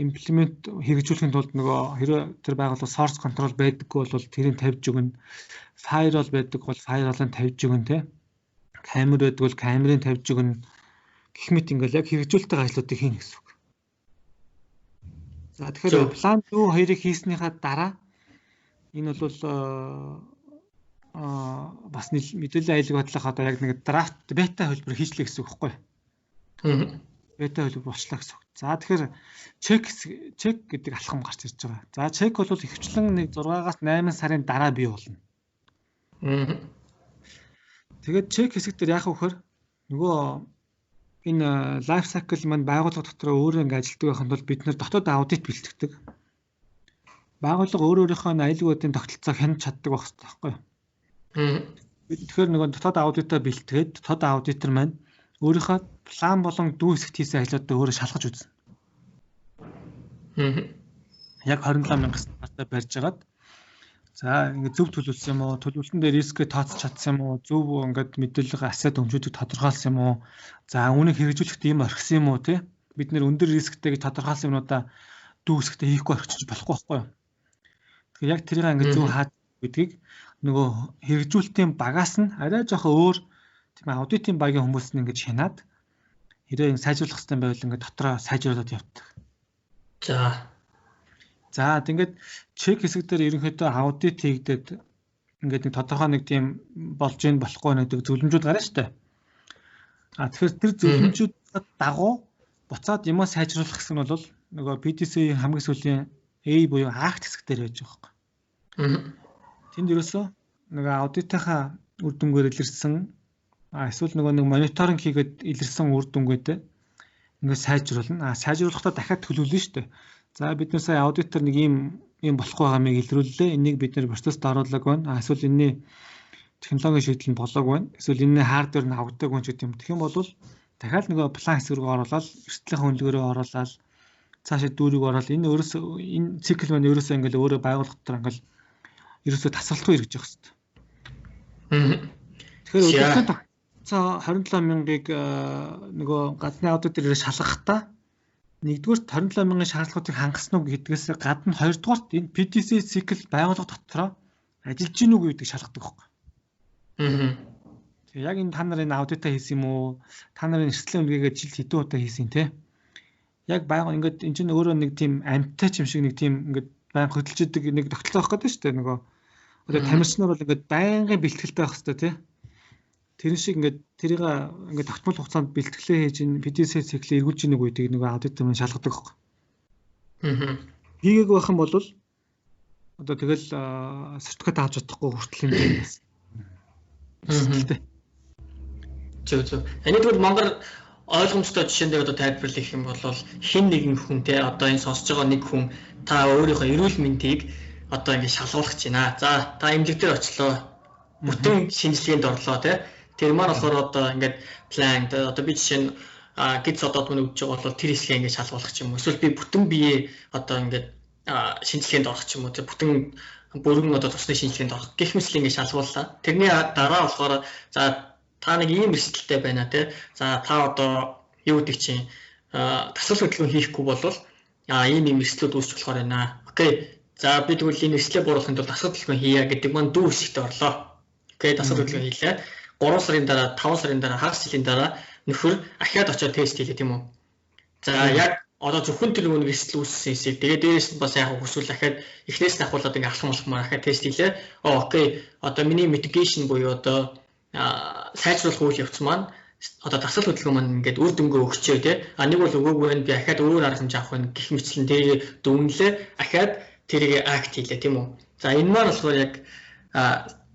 имплемент хэрэгжүүлэхийн тулд нөгөө хэрэв тэр байгууллага source control байдаггүй бол тэрийг тавьж өгнө. Firewall байдаг бол firewall-ыг тавьж өгнө тий. Камер байдаг бол камерыг тавьж өгнө. Гэх мэт ингээл яг хэрэгжүүлэлттэй ажлуудыг хийн гэсэн үг. За тэгэхээр план 2-ыг хийснийхаа дараа энэ бол бас мэдээллийн аялагч бодлого одоо яг нэг драфт бета хөлбөр хийчлээ гэсэн үг байхгүй юу? Бета хөлбөр болчлаа гэсэн үг. За тэгэхээр чек гэдэг алхам гарч ирж байгаа. За чек бол ихвчлэн нэг 6-аас 8 сарын дараа бий болно. Тэгээд чек хэсэг дээр яах вэ гэхээр нөгөө энэ лайф сайкл маань байгууллага дотор өөрөө ингэ ажилтдаг байхын тулд бид нэр дотоод аудит бэлтгэдэг. Байгууллага өөрийнхөө аюулгуудын тогтолцоог хянаж чаддаг байх хэрэгтэй байхгүй юу? Тэгэхээр нөгөө дотоод аудитаа бэлтгээд дотоод аудитор маань өөрийнхөө план болон дүү хэсэгт хийсэн ажлуудаа өөрөө шалгаж үзнэ. Яг 27,000 стандартаар барьж агаад за ингэ зөв төлөвлөсөн юм уу? Төлөвлөлтөн дээр рискээ тооцож чадсан юм уу? Зөв ингээд мэдээлэл асет өмчүүдийг тодорхойлсон юм уу? За үүнийг хэрэгжүүлэхэд ийм орхисон юм уу тий? Бид нэр өндөр рисктэй гэж тодорхойлсон юмудаа дүү хэсэгтээ хийхгүй орхиж болохгүй байхгүй юу? Тэгэхээр яг тэрийг ингэ зөв хаад гэдгийг нөгөө хэрэгжүүлэлтийн багаас нь арай жоохон өөр тийм аудитын багийн хүмүүс нь ингэж хянаад хэрэг сайжруулах хэрэгтэй байвал ингэ дотроо сайжруулад явдаг. За тэгээд чек хэсэг дээр ерөнхийдөө аудит хийгдээд ингээд нэг тодорхой нэг тийм болж ийн болохгүй нэг зөвлөмжүүд гарна шүү дээ. Тэгэхээр тэр зөвлөмжүүд дагуу буцаад юмаа сайжруулах гэсэн нь бол нөгөө PDC-ийн хамгийн сүүлийн A буюу акт хэсэг дээр байж байгаа юм. Тэнд ерөөсөө нөгөө аудитынхаа үр дүнгээр илэрсэн эсвэл нөгөө нэг мониторинг хийгээд илэрсэн үр дүнгээдээ ингээд сайжруулна. Сайжруулахдаа дахиад төлөвлөнө шүү дээ. За бид нар сая аудитор нэг ийм болохгүй байгаамыг илрүүллээ. Энийг бид нар процесст оруулаг байна. Эсвэл энэний технологийн шийдэл нь болоог байна. Эсвэл энэний хардвер нь авдаг байна ч гэдэг юм. Тэгэх юм бол дахиад нөгөө план хэсэг рүү оруулаад эрсдлийн хөндлөгөөрөө оруулаад цаашаа дүүрийг оруулаад энэ өөрөөсөө энэ цикл маань өөрөөсөө ингээл өөрөө байгууллага дотор ингээл ерөөсөө тасралтгүй эргэж явах хэрэгтэй. Тэгэхээр өдөртөө тогтцоо 27,000-ыг нөгөө гадны аудитор шалгахдаа нэгдүгээр 27,000-ын шаардлагуудыг хангасан уу гэдгээс гадна хоёрдугаарт энэ PDC цикл байгууллага дотроо ажиллаж гин үү гэдэг шалгадаг байхгүй. Тэгээ яг энэ та нарын аудитаа хийсэн юм уу? Та нарын эрсдлийн үнэгээ жилд хэдэн удаа хийсэн те? Яг байнга ингээд энэ чинь өөрөө нэг тийм амьттай юм шиг нэг тийм ингээд байнга хөдөлж идэг нэг тогтолцоо байх гэдэг шүү дээ нөгөө. Одоо тамирчнаар бол ингээд байнгын бэлтгэлтэй байх хэрэгтэй те. Тэр шиг ингээд тэрийг ингээд тогтмол хугацаанд бэлтгэлээ хийж ин PDC циклийг эргүүлж ийн үгүйдэг нэг аудитор маань шалгадаг байхгүй. Хийгээг байх юм бол одоо тэгэл сертификат авч чадахгүй хүртэл юм байна. Зөв. Энийг бол Монгол ойлгомжтой жишээн дээр одоо тайлбарлах юм бол хин нэгэн хүн те одоо энэ сонсож байгаа нэг хүн та өөрийнхөө эрүүл мэндийг одоо ингэ шалгуулах гэж байна. За та эмнэлэг дээр очлоо. Бүтэн шинжилгээнд орлоо тий. Тэр маань болохоор одоо ингээд план одоо би жишээ нь гид цодод мөн өгч байгаа бол тэр хэсгээ ингээд шалгуулах ч юм уу. Эсвэл би бүтэн бие одоо ингээд шинжилгээнд орох ч юм уу. Бүтэн бүрэн одоо тусны шинжилгээнд орох гэх мэт ингээд шалгууллаа. Тэрний дараа болохоор за та нэг ийм эрсдэлтэй байна тий. За та одоо юу гэдэг чинь тасгал хөдөлгөөн хийхгүй бол ийм эрсдлүүд үүсч болохоор байна. Окей. За би тэгвэл энэ эрсдлээ бууруулахын тулд тасгал хөдөлгөөн хийя гэдэг маань дүү хэсэгт орлоо. Окей, тасгал хөдөлгөөн хийлээ. 3 сарын дараа, 5 сарын дараа, хагас жилийн дараа нөхөр ахиад очиод тест хийлээ тийм үү. За яг одоо зөвхөн тэр нэг эрсдэл үүссэн хэсэг. Тэгээд дээрээс нь бас яг хүсвэл ахиад эхнээс нь ахуулаад ингээ алхам алхмаар ахиад тест хийлээ. Окей, одоо миний mitigation буюу одоо сайжруулах үйл явц маань одоо тасгал хөдөлгөөн маань ингээд үр дүнгээ өгчөө тий. Нэг бол өгөөгүй байх би ахиад өөрөөр арга хэмжээ авах гэх мэтлэн тэрийг дүнлээ ахиад тэрийг акт хийлээ тийм үү. За энэ маань болохоор яг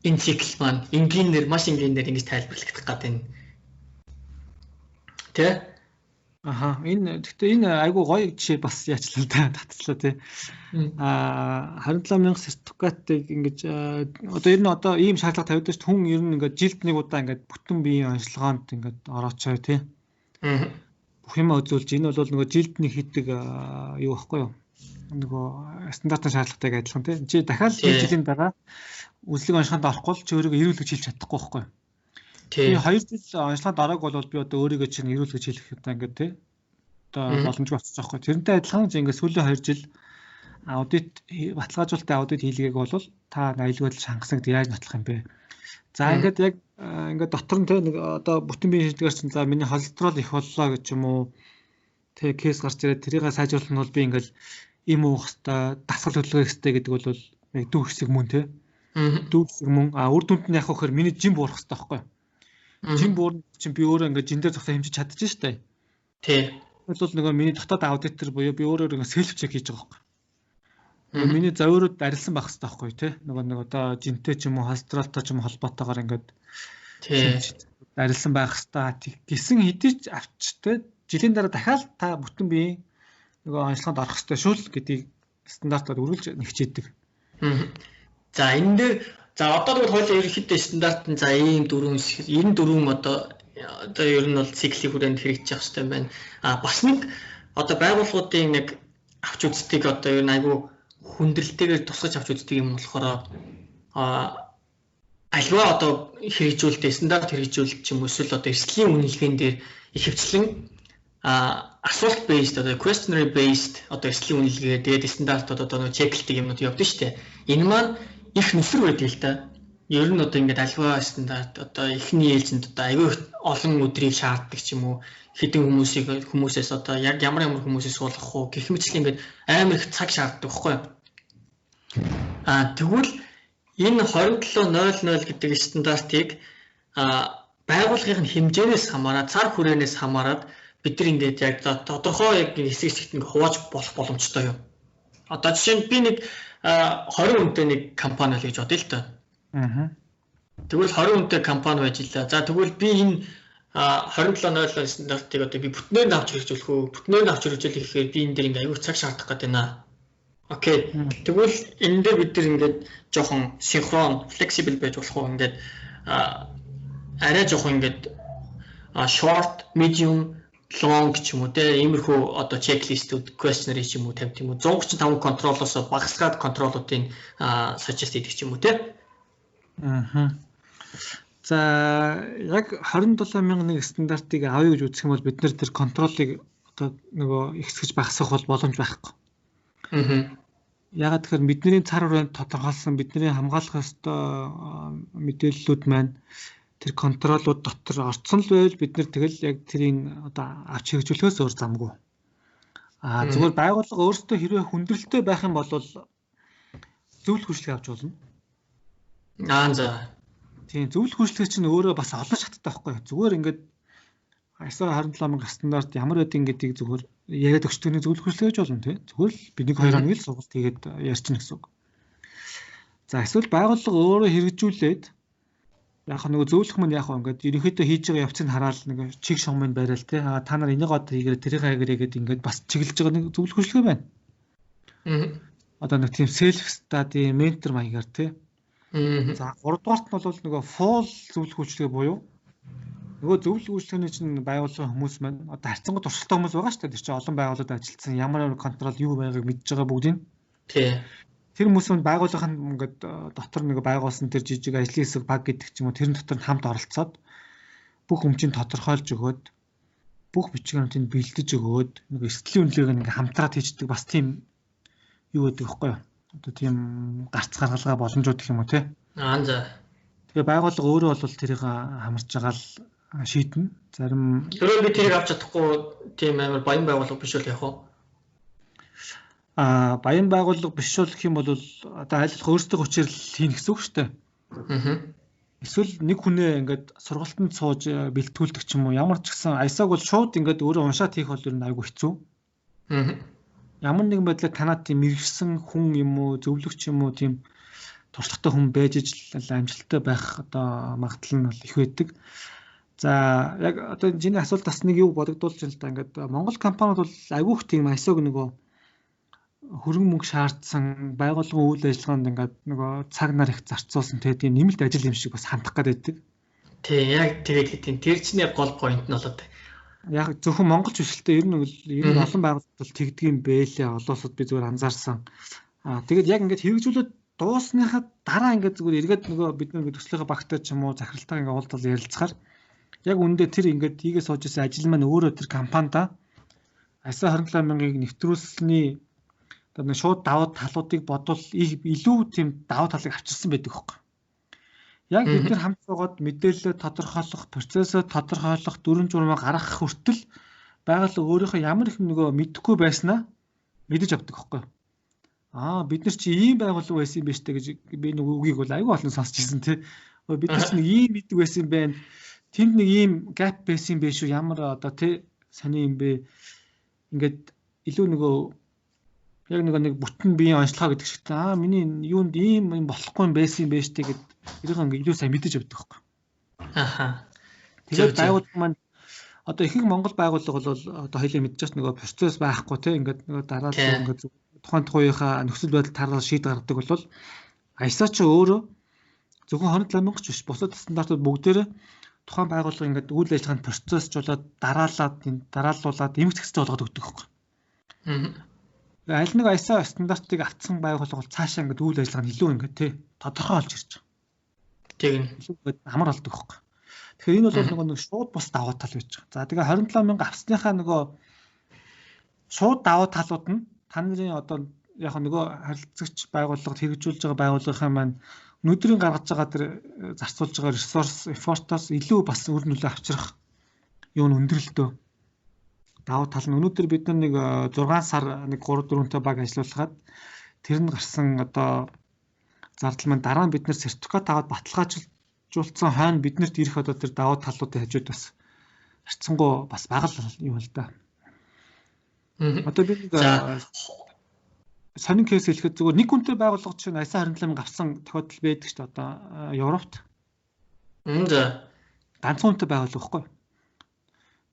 энэ цикл маань энгийнээр маш энгийнээр ингэж тайлбарлагдах гэдэг юм. Тэ? Аха гэхдээ энэ айгу гоё жишээ бас яачлаа да татцлаа тий. 27,000 сертификатыг ингэж одоо ер нь одоо ийм шаардлага тавьдаг шүү. Хүн ер нь ингээд жилд нэг удаа ингээд бүтэн биеийн онцлогоонд ингээд ороочоо тий. Бүх юм үзүүлж энэ бол нөгөө жилд нэг хийдэг юу байхгүй юу? Нөгөө стандартын шаардлагатайг адилхан тий. Чи дахиад 1 жилийн дараа үзлэг онцлогоонд орохгүй л чи өөрийгөө эрүүл гэж хэлж чадахгүй байхгүй юу? Тий. 2 жил онцлогоонд ороог бол би одоо өөрийгөө чинь эрүүл гэж хэлэх юм ингээд тий. Одоо боломжгүй болчих жоохгүй. Тэрнтэй адилхан чи ингээд сүүлийн 2 жил аудит баталгаажуулалтын аудит хийлгээг бол та аюулгүй хангасан гэдэг яаж нотлох юм бэ? За ингээд яг ингээд дотор нь нэг одоо бүтэн биеийн шинжилгээр чинь за миний холестерол их боллоо гэж юм уу? Тэ кейс гарч ирээд тэрийг сайжруулах нь бол би ингээд им уух хэвээр дасгал хөдөлгөөх хэвээр гэдэг бол яг дүү хэсэг мөн тэ. Дүү хэсэг мөн үр дүнд нь яг хөөр миний жим буурах хэвээр байхгүй. Жим буурна чинь би өөрөө ингээд жин дээр зогсоо хэмжиж чадчих штэ. Тий. Бол нөгөө миний дотоод аудитор буюу би өөрөө ингээд селф чек хийж байгаа байхгүй. Миний зовиорууд арилсан байх хэрэгтэй байхгүй тий. Нөгөө одоо жинтэй ч юм уу холестеролтой ч юм холбоотойгоор ингээд тий арилсан байх хэрэгтэй. Гисэн хэдий ч авчтай жилийн дараа дахиад та бүтэн биеийн нөгөө онцлогоонд орох хэрэгтэй шүү л гэдгийг стандартаар өргүүлж нэгчээдэг. За энэ дээр за одоо тэгвэл хоёул ерөнхийдөө стандарт нь за ийм 94 одоо ер нь бол циклийн хүрээнд хэрэгжиж явах хэрэгтэй байна. Бас нэг одоо байгууллагуудын нэг авч үзтгийг одоо ер нь айгүй хүндрэлтэйгээр тусгаж авч үздэг юм болохоор альва одоо хэрэгжүүлэлт стандарт хэрэгжүүлэлт ч юм уу эсвэл одоо эрсдлийн үнэлгээнд дээр ихэвчлэн assault based одоо questionnaire based одоо эрсдлийн үнэлгээ тэгээд стандартууд одоо чеклдэг юмнууд явдаг шүү дээ. Энэ маань их нөхөр байдаг л да. Ер нь одоо ингээд альва стандарт одоо эхний ээлжинд одоо аюу олон өдрийг шаарддаг ч юм уу хэдэн хүмүүсээс одоо яг ямар хүмүүсээс суулгах уу гэх мэт л ингээд амар их цаг шаарддаг байхгүй юу? Тэгвэл энэ 2700 гэдэг стандартыг байгууллагын хэмжээнээс хамаарат цар хүрээнээс хамаарат бид нар ингээд яг тодорхой яг хэсэг хэсэгт ингээд хувааж болох боломжтой юу? Одоо жишээ нь би нэг 20 хүнтэй нэг компани л гэж бодъё л доо. Тэгвэл 20 хүнтэй компани байж илаа. За тэгвэл би энэ 2700 стандартыг одоо би бүтнээр авч хэрэгжүүлэх үү? Бүтнээр авч хэрэгжүүлэх гэхээр би энэ дээр ингээд аюул цаг шаардах гэдэг байна. Окей. Тэгвэл энэ дээр бид нар ингээд жоохон синхрон, flexible байж болох уу? Ингээд арай жоохон ингээд short, medium, long ч юм уу те иймэрхүү одоо checklist-үүд, questionnaire ч юм уу тавьт юм уу 135 контролоос багасгаад контролуудын suggest хийдэг ч юм уу те. За яг 27,001 стандартыг авъя гэж үзэх юм бол бид нэр тэр контролыг одоо нөгөө ихсгэж багасгах бол боломж байхгүй. Ягаад гэхээр бидний цар хүрээнд тодорхойлсон бидний хамгаалах ёстой мэдээллүүд маань тэр контролууд дотор орцсон л байвал бид нэр тэгэл яг тэрийг одоо авч хэрэгжүүлэхээс өөр замгүй. Зүгээр байгууллага өөрсдөө хэрвээ хүндрэлтэй байх юм бол зөвлөх хүршлэг авч болно. За. Тийм зөвлөх хүршлэг чинь өөрөө бас олон шаттай байхгүй. Зүгээр ингээд ISO 27000 стандарт ямар байдгийг гэдгийг зүгээр яриад өгчдөгний зөвлөх хүршлэг гэж болно тий. Зүгээр л би 1-2 хоног л сургалт хийгээд ярьчихна гэсэн үг. За эсвэл байгууллага өөрөө хэрэгжүүлээд яг нөгөө зөвлөх мань яг ингээд ерөнхийдөө хийж байгаа явцыг хараад нэг чиг шугамыг барайл тий. Та нар энийг одоо хийгээрээ тэрийг хайгээрээ гэдэг ингээд бас чиглэж байгаа нэг зөвлөх хүршлэг байна. одоо нэг тийм self study ментор маягаар тий. За 3 дугаарт нь бол нөгөө full зөвлөх үйлчлэгээ буюу нөгөө зөвлөх үйлчлэгээний чинь байгууллагын хүмүүс маань одоо харьцангуй туршилттай хүмүүс байгаа шүү дээ. Тэр чинь олон байгууллагад ажилласан ямар контрол юу байгааг мэдж байгаа бүгдийг. Тий. Тэр хүмүүс нь байгууллагын ингээд дотор нэг байгуулсан тэр жижиг ажлын хэсэг баг гэдэг ч юм уу тэрэн дотор хамт оролцоод бүх өмчийг тодорхойлж өгөөд бүх бичгээрнүүдийг бэлдэж өгөөд нэг эрсдлийн үнэлгээг нэг хамтраад хийждэг бас тийм юу гэдэг вэ хөөе. Одоо тийм гарц гаргалгаа боломжууд гэх юм уу те. За. Тэгээ байгууллага өөрөө бол тэрийг хамарч байгаа л шийднэ. Зарим өөрөө би тэрийг авч чадахгүй тийм амар баян байгууллага биш үл яг уу. Баян байгууллага биш бол гэх юм бол одоо айлтгах өөрсдөө хүчээр л хийнэ гэсэн үг шүү дээ. Эсвэл нэг хүнээ ингээд сургалтанд сууж бэлтгүүлдэг ч юм уу ямар ч гэсэн аясааг бол шууд ингээд өөрөө уншаад хийх бол ер нь айгүй хэцүү. Ямар нэгэн байдлаар танаад тийм мэрэгсэн хүн юм уу зөвлөгч юм уу тийм туршлагатай хүн байж ижил амжилттай байх одоо магадлал нь бол их байдаг. За яг одоо чиний асуулт бас нэг юу бодогдуулж байна л да ингээд Монгол компаниуд бол айгүйх тийм аясааг нөгөө хөрөнгө мөнгө шаардсан байгууллагын үйл ажиллагаанд ингээд нөгөө цаг нар их зарцуулсан тийм нэмэлт ажил юм шиг бас хандах гэдэг. Тий, яг тэгээд тийм тэр чинь яг гол point нь болоод. Яг зөвхөн монголч биш л дээ ер нь олон байгууллагууд бол тэгдэг юм бэлээ. Олон улсад би зүгээр анзаарсан. Тэгээд яг ингээд хэрэгжүүлээд дуусныхаа дараа ингээд зүгээр эргээд нөгөө бид нэг төслийнхаа багтаа ч юм уу захиралтаа ингээд уулзал ярилцахаар яг үндэ тэр ингээд хийгээ сууж ирсэн ажил маань өөрөө тэр компанида аса 27,000-ыг нэвтрүүлсэний одоо нэг шууд давуу талуудыг бодвол илүү тийм давуу талыг авчирсан байдаг хөөхгүй. Яг бид нар хамт суугаад мэдээлэл тодорхойлох, процессоо тодорхойлох, дүрм журмаа гаргах хүртэл байгууллага өөрийнхөө ямар их нөгөө мэдэхгүй байснаа мэдэж авдаг хөөхгүй. Бид нар чи ийм байгууллага байсан юм биш үү гэж би нэг үгийг бол аюу олон сонсч ирсэн тий. Бид нар чи нэг ийм мэдэг байсан юм байна. Тэнд нэг ийм gap байсан юм биш үү? Ямар одоо тий сони юм бэ? Ингээд илүү нөгөө яг нэг бүтэн биеийн онцлогоо гэдэг шиг миний юунд ийм болохгүй юм байсан юм бэ штэ гэд ерөнхийдөө ингээ илүү сайн мэдэж авдаг байхгүй. Тэгээд байгууллага маань одоо ихэнх Монгол байгууллага бол одоо хоёлын мэдчихэж нөгөө процесс байхгүй те ингээд нөгөө дараалал ингээд тухайн тухайынхаа нөхцөл байдал тараал шийд гаргадаг бол аясаа ч өөрөө зөвхөн 27,000 ч биш бусад стандартууд бүгдээрээ тухайн байгууллага ингээд үйл ажиллагаанд процессжуулаад дарааллуулаад эмгэгцэд болгоод өгдөг байхгүй. Аль нэг аясаа стандартыг авцсан байгууллага бол цаашаа ингээд үйл ажиллагаа нь илүү ингээд тий тодорхой болж ирж байгаа. Тийм илүү амар болдог байхгүй. Тэгэхээр энэ бол нэг шууд бус давуу тал байж байгаа. За тэгээ 27,000 авсныхаа нөгөө шууд давуу талууд нь та нарын одоо яг нөгөө харилцагч байгууллагад хэрэгжүүлж байгаа байгууллагын маань өнөөдрийн гаргаж байгаа тэр зарцуулж байгаа ресурс эффортоос илүү бас өрнүүлээ авчрах юу өндөрлөлтөө давуу тал нь өнөөдөр бид нэг 6 сар нэг 3-4-тэй баг ажиллуулахад тэр нь гарсан одоо зардал маань дараа нь бид нэр сертификат аваад баталгаажуулсан хойно биднэрт ирэх одоо тэр давуу талуудын хажууд бас харьцангуй бас бага юм л да. Одоо би сонин кейс хэлэхэд зүгээр нэг хүнтэй байгууллага чинь аясаа 27,000 авсан тохиолдол байдаг шүү дээ одоо Европт. За. Ганцхан хүнтэй байгууллага байхгүй.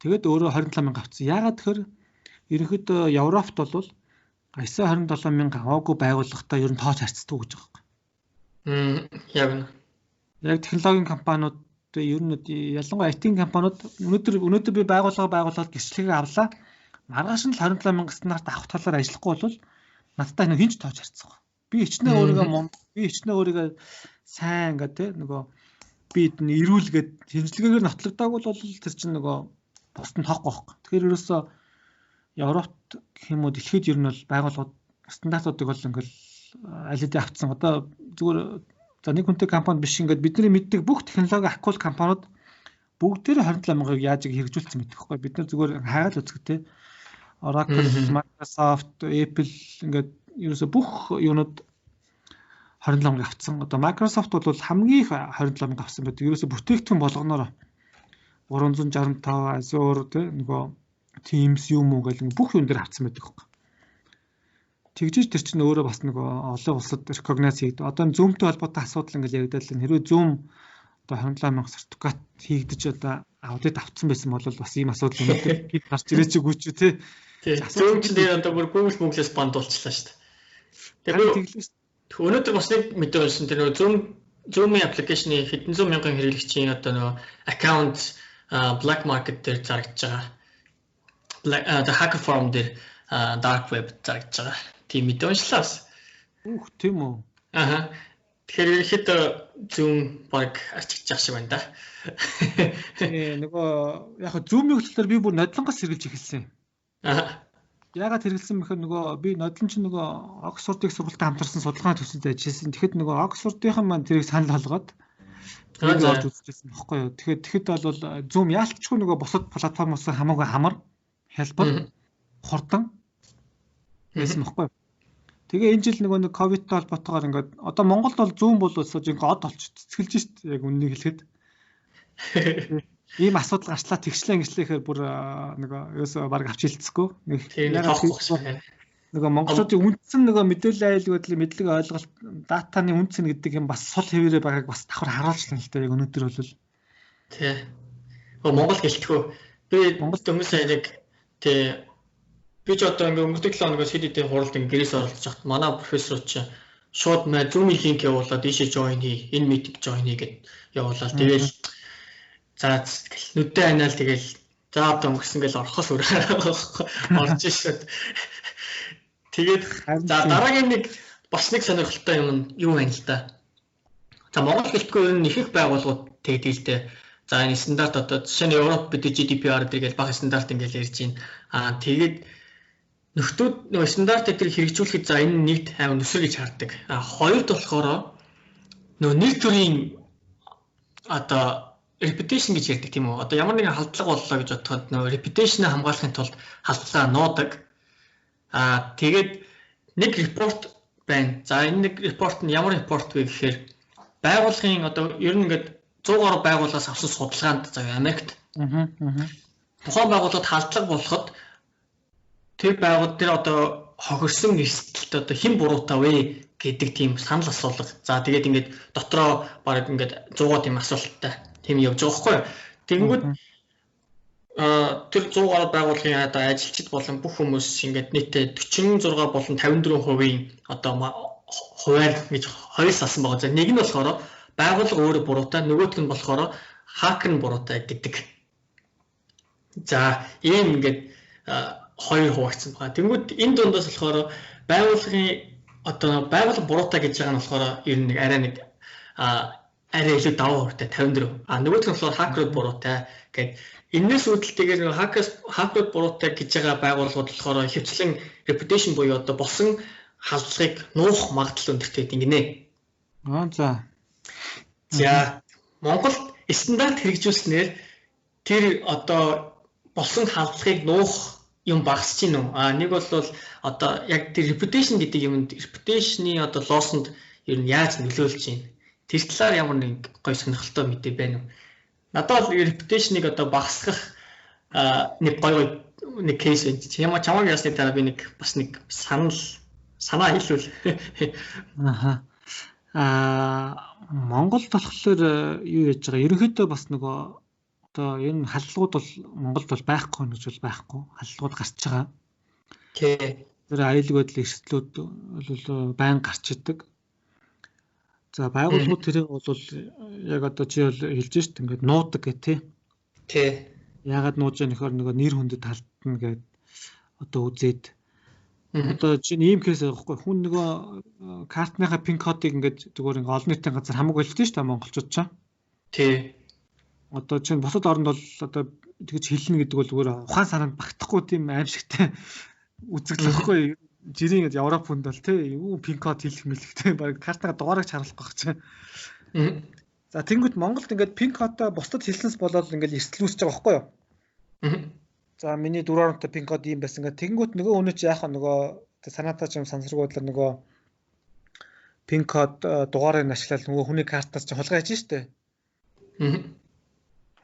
Тэгээд өөрөө 27,000 авсан. Яагаад тэгэхээр ерөнхийдөө Европт бол аясаа 27,000 аваагүй байгууллагатай ер нь тооч харьцдаг гэж байгаа юм. Яг технологийн компаниуд ер нь ялангуяа IT компаниуд өнөөдөр би байгууллагаа гэрчлэгээ авлаа. Маргааш нь л 27,000 стандарт авах талаар ажиллахгүй бол надтай нэг хинч тооч харьцах. Би ичнээ өөрийгөө сайн ингээд те нөгөө би эрүүлгээд хэмжлэгээр нотлогдоогүй бол тэр чинь нөгөө бусд нь тоохгүй байхгүй. Тэгэхээр ерөөсөө Европт гэх юм уу дэлхийд ер нь бол байгууллагууд стандартуудыг бол ингээл аль хэдийн авцсан. Одоо зүгээр за нэг хүнтэй компани биш ингээд бидний мэддэг бүх технологи акул компаниуд бүгдээрээ 27,000-ыг яаж хэрэгжүүлсэн мэдэх байхгүй. Бид нар зүгээр хайгаад үзэх те Oracle, Microsoft, Apple ингээд ерөөсө бүх юунууд 27,000 авцсан. Одоо Microsoft бол хамгийн их 27,000 авсан байдаг. Ерөөсө бүтээгдэхүүн болгоноор 365 Azure тэ нөгөө Teams юм уу гэл бүх юм дээр авцсан байдаг хөөх. Тэгжиж тэр чинь өөрөө бас нөгөө олон улсад recognize хийгдэ. Одоо Zoom-тэй холбоотой асуудал ингээл яригдал хэрвээ Zoom одоо 27,000 сертификат хийгдэж одоо аудит авцсан байсан бол бас ийм асуудал өнөдр гарч ирээч үгүй ч тий. Zoom ч дээр одоо бүр Google мөнгөлөөс банд болчихлаа шүү дээ. Тэгээд өнөөдөр бас нэг мэдээ болсон. Тэр нөгөө Zoom-ийн аппликейшны хэдэн зуун мянган хэрэглэгчийн одоо нөгөө аккаунт black market дээр зарагдж байгаа. The hacker forum дээр dark web зарагдж байгаа. Тийм мэдээ уншлаа бас. Тийм үү. Тэгэхээр ихэд Zoom баг арчиж байгаа шиг байна да. Нөгөө яг Zoom-ийн хөтөлбөр би бүр нодлонгоос хэрэглэж эхэлсэн. Яагаад хэрэгэлсэн бэхээр нөгөө би нодлон чинь нөгөө Оксфордын сургуультай хамтарсан судалгааны төвчөнд ажилласан. Тэгэхэд нөгөө Оксфордынхан маань тэрийг санал болгоод тэрийг орж үзчихсэн баггүй юу. Тэгэхэд бол Zoom яалтчгүй нөгөө бусад платформоос хамаагүй хамар, хялбар, хурдан байсан баггүй юу. Тэгээ энэ жил нөгөө нэг ковидтай холбоотойгоор ингээд одоо Монголд бол Zoom бол ингээд од олч цэцгэлж шít яг үннийг хэлэхэд. Ийм асуудал гарчлаа тэгшлэхээр бүр нөгөө ерөөсөө баг авч хэлцэхгүй. Нөгөө монголчуудын үндсэн нөгөө мэдээлэл аюулгүй мэдлэг ойлголт датаны үндсэн гэдэг юм бас сул хэвээрээ багыг бас давхар харуулж л л дээ яг өнөөдөр бол. Тий. Монгол гэлтгөө. Би Монголд өнгөрсөн яг тий би ч одоо ингээд өнгөрсөн 7 хоногоос хэд хэдэн хуралд гэрээс оролцож хат манай профессор ч шууд Zoom-ийн линк явуулаад ийшээ join хий, энэ meeting join хий гэд явуулаад тэгэл за нүдээ анаал тэгэл за одоо өнгөрсөн гэл орохоос орж ирсэн. Тэгээд за дараагийн нэг бас нэг сонирхолтой юм юу байна л да. За Монгол гэлтгүй ер нь их байгууллагууд тэгдэг л дээ. За энэ стандарт одоо жишээ нь Европ бид GDPR гэдэг баг стандарт ингээл ярьж байна. Тэгээд нөхдүүд нөгөө стандарт дээр хэрэгжүүлэхэд за энэ нэгд аим нүсэр гэж хардаг. Хоёрд болохоор нөгөө нэр төрийн одоо reputation гэж ярьдаг тийм үү. Одоо ямар нэгэн халдлага боллоо гэж бодоход нөгөө reputation-а хамгаалахын тулд халдлага нуудаг. Тэгээд нэг репорт байна. За энэ нэг репорт нь ямар репорт вэ гэхээр байгууллагын одоо ер нь ингээд 100 гаруй байгууллагаас авсан судалгаанд за Америкт тухайн байгууллагад халдлага болоход тэр байгууллага дээр одоо хохирсон эрсдэлт одоо хэн буруутай вэ гэдэг тийм санал асуулга. За тэгээд ингээд дотроо баг ингээд 100 тийм асуулттай тийм явж байгаа хгүй. Тэнгүүд тэр 100 гаруй байгууллагын одоо ажилчид болон бүх хүмүүс ингээд нийтдээ 46 болон 54% одоо хуваар гэж хоёрс асан байгаа. За нэг нь болохоор байгууллага өөрөө буруутай, нөгөөх нь болохоор хакер нь буруутай гэдэг. За ийм ингээд хоёр хуваагдсан байгаа. Тэнгүүд энэ дундаас болохоор байгууллагын одоо байгууллага буруутай гэж байгаа нь болохоор ер нь арай илүү даваа хүртэй 54. Нөгөөх нь болохоор хакерууд буруутай гэдэг. Энэс үүдэлтэйгээр хакерууд буруутай гэж байгаа байгууллагууд болохоор хөвчлэн reputation буюу одоо болсон халдлагыг нуух магадлал өндөртэй гинэ. За Монголд стандарт хэрэгжүүлснээр тэр одоо болсон халдлагыг нуух юм багасч гин үү? Нэг бол одоо яг тэр reputation гэдэг юмд reputation-ы одоо loss-нд ер нь яаж нөлөөлж байна? Тэр талаар ямар нэг гоё сонирхолтой мэдээ байна уу? Надад бол reputation-ыг одоо багасгах нэг гоё нэг кейс байна. Чамаг ясны дараа би нэг бас нэг санаа хэлвэл. Монголд болохоор юу яаж байгаа? Ерөнхийдөө бас нөгөө одоо энэ халдлагууд бол Монголд бол байхгүй гэж бол байхгүй. Халдлагууд гарч байгаа. Тий. Тэр аюулгүй байдлын эрсдлүүд бол байн гарч идэг. За байгууллагууд тэрийг бол яг одоо чи бол хэлж шít ингээд нуудаг гэх тий. Тий. Яагаад нууж яах нөхөр нөгөө нэр хүндэд талтна гэд одоо үзээд одоо чинь ийм кейс байхгүй хүн нөгөө картныхаа пин кодыг ингээд зүгээр ингээд олон нийтийн газар хамаагүй болчихсон шүү дээ монголчууд ч. Тий. Одоо чинь бусад оронд бол одоо тэгж хэлнэ гэдэг бол зүгээр ухаан санаанд багтахгүй тийм аимшигтай үзэгдэл байхгүй. Жирийн ингээд Европ хүнд бол тий юу пин код хэлэх мэлхтэй баг картаа дугаарыг чарлах байх чинь. За тэнгууд Монголд ингээд пин кодоо бусдад хэлсэнс болоод ингээд эрсдэл үүсэж байгаа байхгүй юу? За миний 4 оронтой пин код ийм байсан ингээд тэнгууд нөгөө өнөө чи яах нөгөө санаатаа ч юм сансаргуудлаар нөгөө пин код дугаарыг ашиглаад нөгөө хүний картаас чи хулгай хийж штэ.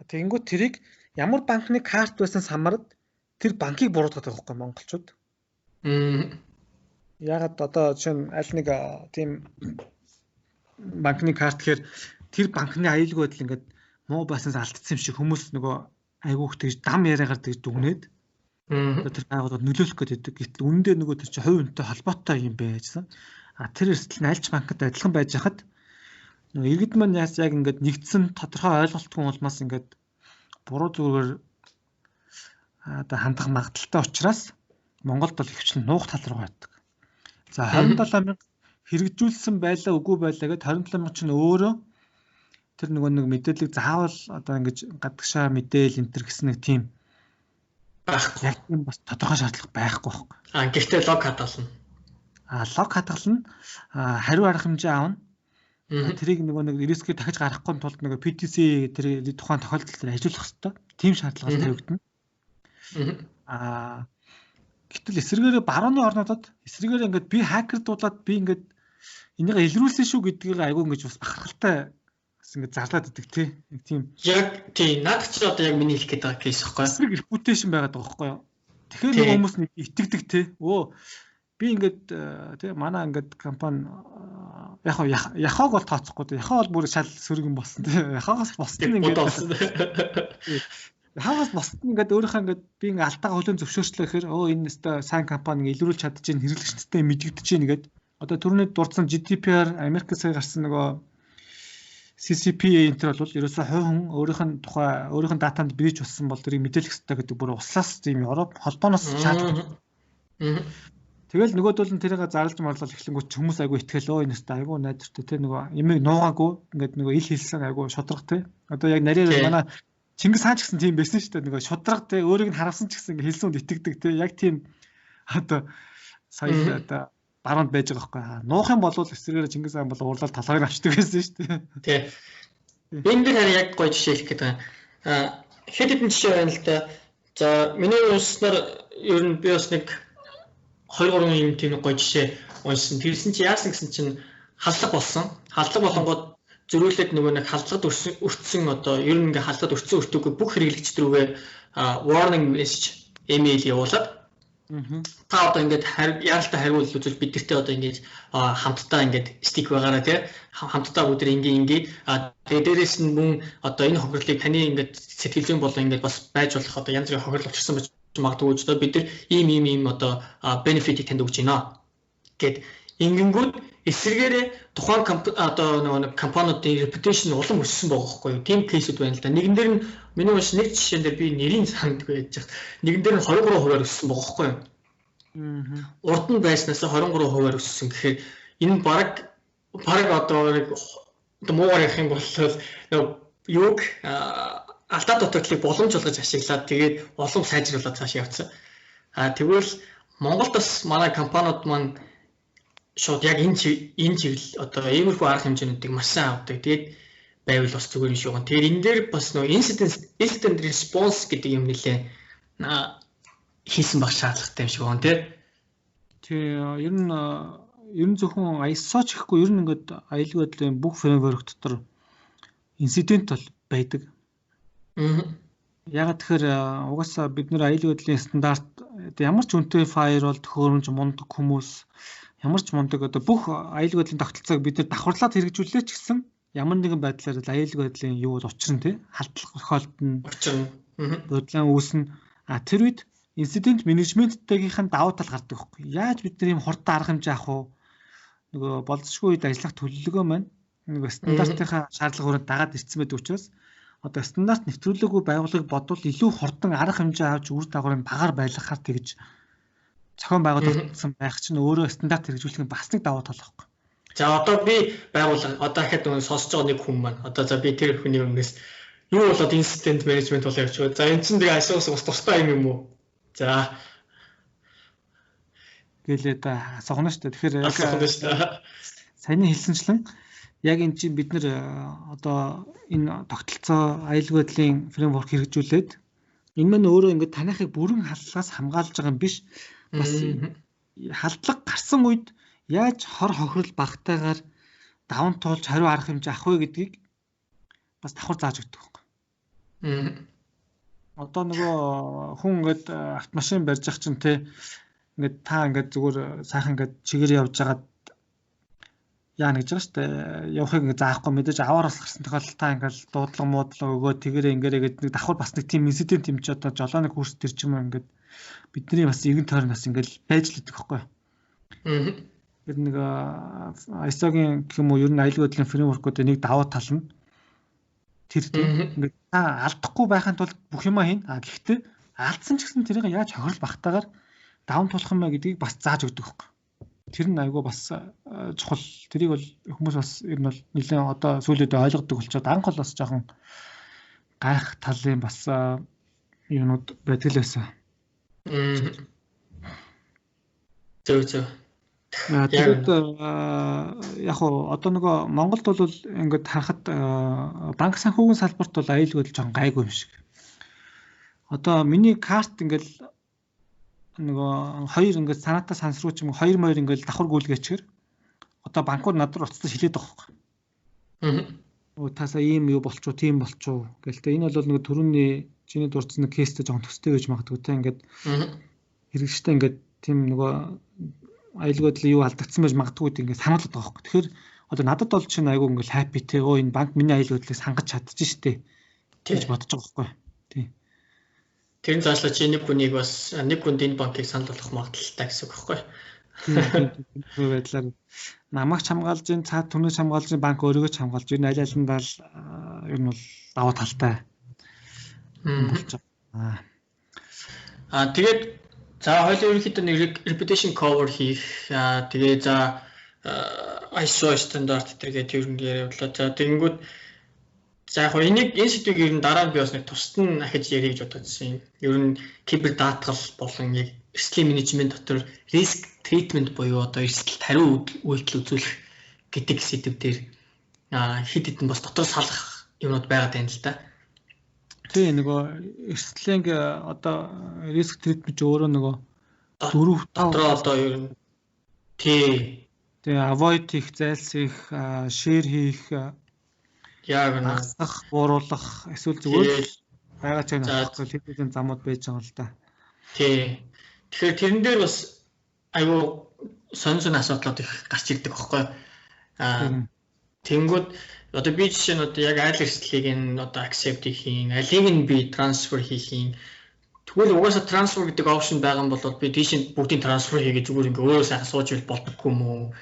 Тэнгууд тэрийг ямар банкны карт байсан самарад тэр банкыг буруутгаад байгаа байхгүй монголчууд. Ягаад одоо чинь аль нэг тийм банкны карт гэхээр тэр банкны аюулгүй байдал ингээд муу байснаас алдсан юм шиг хүмүүс нөгөө айгүйх тэгж дам яриагаар тэгж дүгнээд Тэр байгууллагад нөлөөлөх гэдэг. Гэтэл үүндээ нөгөө тэр чинь хувь хүнтэй холбоотой юм байжсан. Тэр эрсдэл нь альч банкад адилхан байж хахад нөгөө иргэд маань яг ингээд нэгдсэн тодорхой ойлголтгүй улмаас ингээд буруу зүгээр хандах магадaltaй учраас Монголд бол ихвчлэн нуух тал руу байдаг. За 27,000 хэрэгжүүлсэн байлаа үгүй байлаа гэд 27,000 чинь өөрөө тэр нөгөө нэг мэдээлэл заавал одоо ингэж гадагшаа мэдээл энтер гэсэн нэг тийм байхгүй. Яг тийм бас тодорхой шаардлага байхгүй байхгүй. Гэхдээ лог хадгална. Лог хадгална. Хариу арга хэмжээ аавна. Тэрийг нөгөө нэг рискээр дахиж гаргахгүй тулд нөгөө PTC тэр тухайн тохиолдолд тэр ажиллах хэрэгтэй. Тийм шаардлага тавигдана. Гэтэл эсрэгээр барууны орнуудад эсрэгээр ингээд би хакердуулаад би ингээд энийг илрүүлсэн шүү гэдгийг айгүй ингэж бас бахархалтай бас ингээд зарлаад идэг тий. Нэг тийм. Яг тий наад чи одоо яг миний хэлэх гээд байгаа кейс байхгүй юу? Эсрэг репутейшн байгаад байгаа байхгүй юу? Тэгэхээр нөгөө хүмүүс нэг итгэдэг тий. Би ингээд тий манай ингээд компани яхааг бол тооцохгүй тий. Яхаа бол бүр шал сөргөн болсон тий. Яхаагаас босд нь ингээд Хагас босд ингээд өөрийнхөө ингээд би ингээд алдаага хөлөө зөвшөөрчлөө гэхээр энэ өстой сайн компани илрүүлж чадчихээн хэрэглэгчтэй мэдэгдэж байна гэд одоо түрүүний дурдсан GDPR Америкээс гарсан нөгөө CCPA энтер бол ерөөсөө хувь хүн өөрийнх нь тухай өөрийнх нь датанд бийж болсон бол тэрийг мэдээлэх хэрэгтэй гэдэг бүр услаас тийм Европ холбооноос шаардлагатай. Тэгэл нөгөөдөл нь тэрийг зарлж марлал эхлэнгүүт хүмүүс айгу итгэл энэ өстой айгу найдвартай те нөгөө ямиг нуугаагүй ингээд нөгөө ил хэлсэн айгу шудраг те одоо яг нарийн манай Тэнгис хаан ч гэсэн тийм байсан шүү дээ. Нөгөө шудраг те өөрийг нь харавсан ч гэсэн ингээ хэлсэн үнд итгэдэг те. Яг тийм одоо соёл одоо баруунд байж байгаа байхгүй. Нуух юм бол эсрэгээр Тэнгис хаан бол уурлал талаарыг авчдаг байсан шүү дээ. Тий. Энд дээр яг гоё жишээ хэлэх гэдэг. Хэд хэдэн жишээ байна л да. За миний унснаар ер нь би бас нэг 2-3 юм тийм гоё жишээ уншсан. Тэрсэн чи яасан гэсэн чинь халдлага болсон. Халдлага болонгууд зөрүүлээд нөгөө нэг халдлагад өртсөн одоо ер нь ингээ халдлагад өртсөн өртөөгүй бүх хэрэглэгчд рүүгээ warning message email явуулаад та одоо ингээд яаралтай хариулт үзүүл бидэртээ одоо ингээд хамтдаа ингээд стик байгаараа тий хамтдаа бүгд ингээ тэгээ дээрээс нь мөн одоо энэ хохирлыг таны ингээд сэтгэл зүйн болон ингээд бас байж болох одоо янз бүрийн хохирол учирсан байж магадгүй ч одоо бид нар ийм одоо benefit-ийг танд өгч байна гэд ингэнгүүт эсэргээрээ тухайн одоо нэг компаниудын reputation улам өссөн байгаа байхгүй юу? Тим кейсүүд байна л да. Нэгэн дээр нь миний маш нэг жишээн дээр би нэрийн сандгүй яаж байгаа. Нэгэн дээр нь 23% өссөн байгаа байхгүй юу? Урд нь байснаас 23% өссөн гэхээр энэ баг одоо муугаар явах юм бол юуг алдаа дутагдлыг боломж болгож ашиглаад тэгээд улам сайжруулаад цааш явцсан. Тэгвэл Монголд бас манай компаниуд маань шууд яг энэ чиглэл одоо иймэрхүү арга хэмжээнүүдийг маш сайн авдаг. Тэгээд байвал бас зүгээр юм шүү гэн. Тэгээд энэ дээр бас нөгөө incident response гэдэг юм нэлээ хийсэн баг шаардлагатай юм шиг байна тий. Ер нь зөвхөн ISO ч гэхгүй ер нь ингээд аюулгүй байдлын бүх фреймворк дотор инцидент бол байдаг. Яг тэгэхээр угаасаа бид нэр аюулгүй байдлын стандарт ямар ч үнэтэй firewall төхөөрөмж мундаг хүмүүс ямар ч мундаг одоо бүх аюулгүй байдлын тогтолцоог бид нэр давхарлаад хэрэгжүүлээ ч гэсэн ямар нэгэн байдлаар аюулгүй байдлын юу учрна тий халдлага тохиолдно бодлон үүснэ тэр үед инцидент менежменттайгийнх нь давуу тал гардаг байхгүй яаж бид нар ийм хурдан арга хэмжээ авах вэ нөгөө болцсохгүй үед ажиллах төлөвлөгөө маань нөгөө стандартынхаа шаардлагыг дагаад ирсэн байдаг учраас одоо стандарт нэвтрүүлээгүй байгууллагыг бодвол илүү хурдан арга хэмжээ авч үр дагаврыг багаар байлгахаар тэгж зохион байгуулагдсан байх чинь өөрөө стандарт хэрэгжүүлэх нь бас нэг давуу тал байхгүй. За одоо би байгууллага одоо дахиад нөгөө сонсож байгаа нэг хүн маань одоо за би тэр хүний өмнөөс юу болоод incident management болоо явж байгаа. За энэ чинь тэгээ асуус бас тустай юм уу? За гэлээ да асуухна шүү дээ. Тэгэхээр сайн хэлсэнчлэн яг энэ чинь бид нэр одоо энэ тогтолцоо аюулгүй байдлын фреймворк хэрэгжүүлээд энэ маань өөрөө ингээд танихыг бүрэн халдлагаас хамгаалж байгаа юм биш. Бас халдлага гарсан үед яаж хор хохирол багтаагаар даван туулж хариу арга хэмжээ авах вэ гэдгийг бас давхар зааж өгдөг байхгүй. Одоо нөгөө хүн ингээд автомашин барьж ах чинь те ингээд та ингээд зүгээр сайхан ингээд чигээр явж байгаад яа гэж байгаа шүү дээ. Явахыг ингээд заахгүй мэдээж аваараас гарсан тохиолдолд та ингээд дуудлага муудлага өгөө тэгэрээ ингээрээ гэдэг нэг давхар бас нэг тийм инцидент юм чи одоо жолооны курс төр ч юм ингээд бидний бас иргэн тойрон бас ингээл байж л идэх байхгүй. Тэр нэг ISO-гийн гэх юм уу ер нь аюулгүй байдлын фреймворкуудыг нэг давуу тал нь тэр ингээд та алдахгүй байхын тулд бүх юма хийн. Гэхдээ алдсан ч гэсэн тэрийг яаж хохирол багтаагаар даван туулах юм бэ гэдгийг бас зааж өгдөг байхгүй. Тэр нь айгүй бас чухал. Тэрийг бол хүмүүс бас ер нь бол нэлээд одоо сүүлийн үед ойлгодог болчиход анх бол бас жоохон гайх талын бас юунууд байдаг л байсан. Зөв. Тэгээд яг хоо одоо нөгөө Монголд бол ингээд харахад банк санхүүгийн салбарт бол аюулгүй л жоохон гайгүй юм шиг. Одоо миний карт ингээд нөгөө хоёр ингээд санаатаа сансруу ч юм 2 моёр ингээд давхар гүйлгээчээр одоо банкуд надад уцтаж хилээд байгаа юм. Таасаа ийм юу болчоо, тийм болчоо гэлтэй. Энэ бол нөгөө төрөний чиний дурдсан нэг кейстэй жоохон төстэй байж магадгүй те ингээд хэрэгжтэй ингээд тийм нөгөө аюулгүй байдлын юу алдагдсан байж магадгүй гэдэг ингээд сануулдаг байгаа юм. Тэгэхээр одоо надад бол чинь айгүй ингээд хаппи те оо энэ банк миний аюулгүй байдлыг сангаж чадчих штэ гэж бодож байгаа байхгүй. Тийм. Тэр нь заашлаа чи нэг хүнийг бас нэг хүнд энэ банкыг санал болгох магадaltaй гэсэн үг байхгүй. Тийм байдлаар намайг хамгаалж, цаад түнээс хамгаалж, банк өөрийгөө ч хамгаалж, ер нь аль алиндаа л ер нь бол давуу талтай. Тэгээд за хоёул ерөнхийдөө нэг reputation cover хийх. Тэгээ за ISO стандарт тэргээд ер нь яриулаа. За тэгэнгүүт за яг энэ сэдвийг ер нь дараа нь би бас нэг тусад нь ахиж ярих гэж бодсон юм. Ер нь кибер даатгал болон яг эрсдлийн менежмент дотор риск тритмент буюу одоо эрсдэлт хариу үйлдэл үзүүлэх гэдэг сэдв дээр хэд хэдэн бас дотор салах юмуд байгаад байна л да. Тий нөгөө эрсдлийн одоо риск тритмент өөрөө нөгөө 4 дотор одоо ер нь тий avoid хийх, зайлсхийх, share хийх яг насах, бууруулах эсвэл зүгээр байгаа ч хэдэн замууд байж байгаа л да. Тий. Тэгэхээр тэрэн дээр бас айгүй сонин асуудлууд их гарч ирдэг байхгүй. Тэнгүүд одоо би жишээ нь одоо яг айл эрсдлийг нь одоо accept хийх, алийг нь би transfer хийх юм. Тэгвэл угаасаа transfer гэдэг option байгаа юм бол би тийш бүгдийн transfer хийгээ зүгээр ингээ өөрөө сайхан сууж ил болдоггүй юм уу?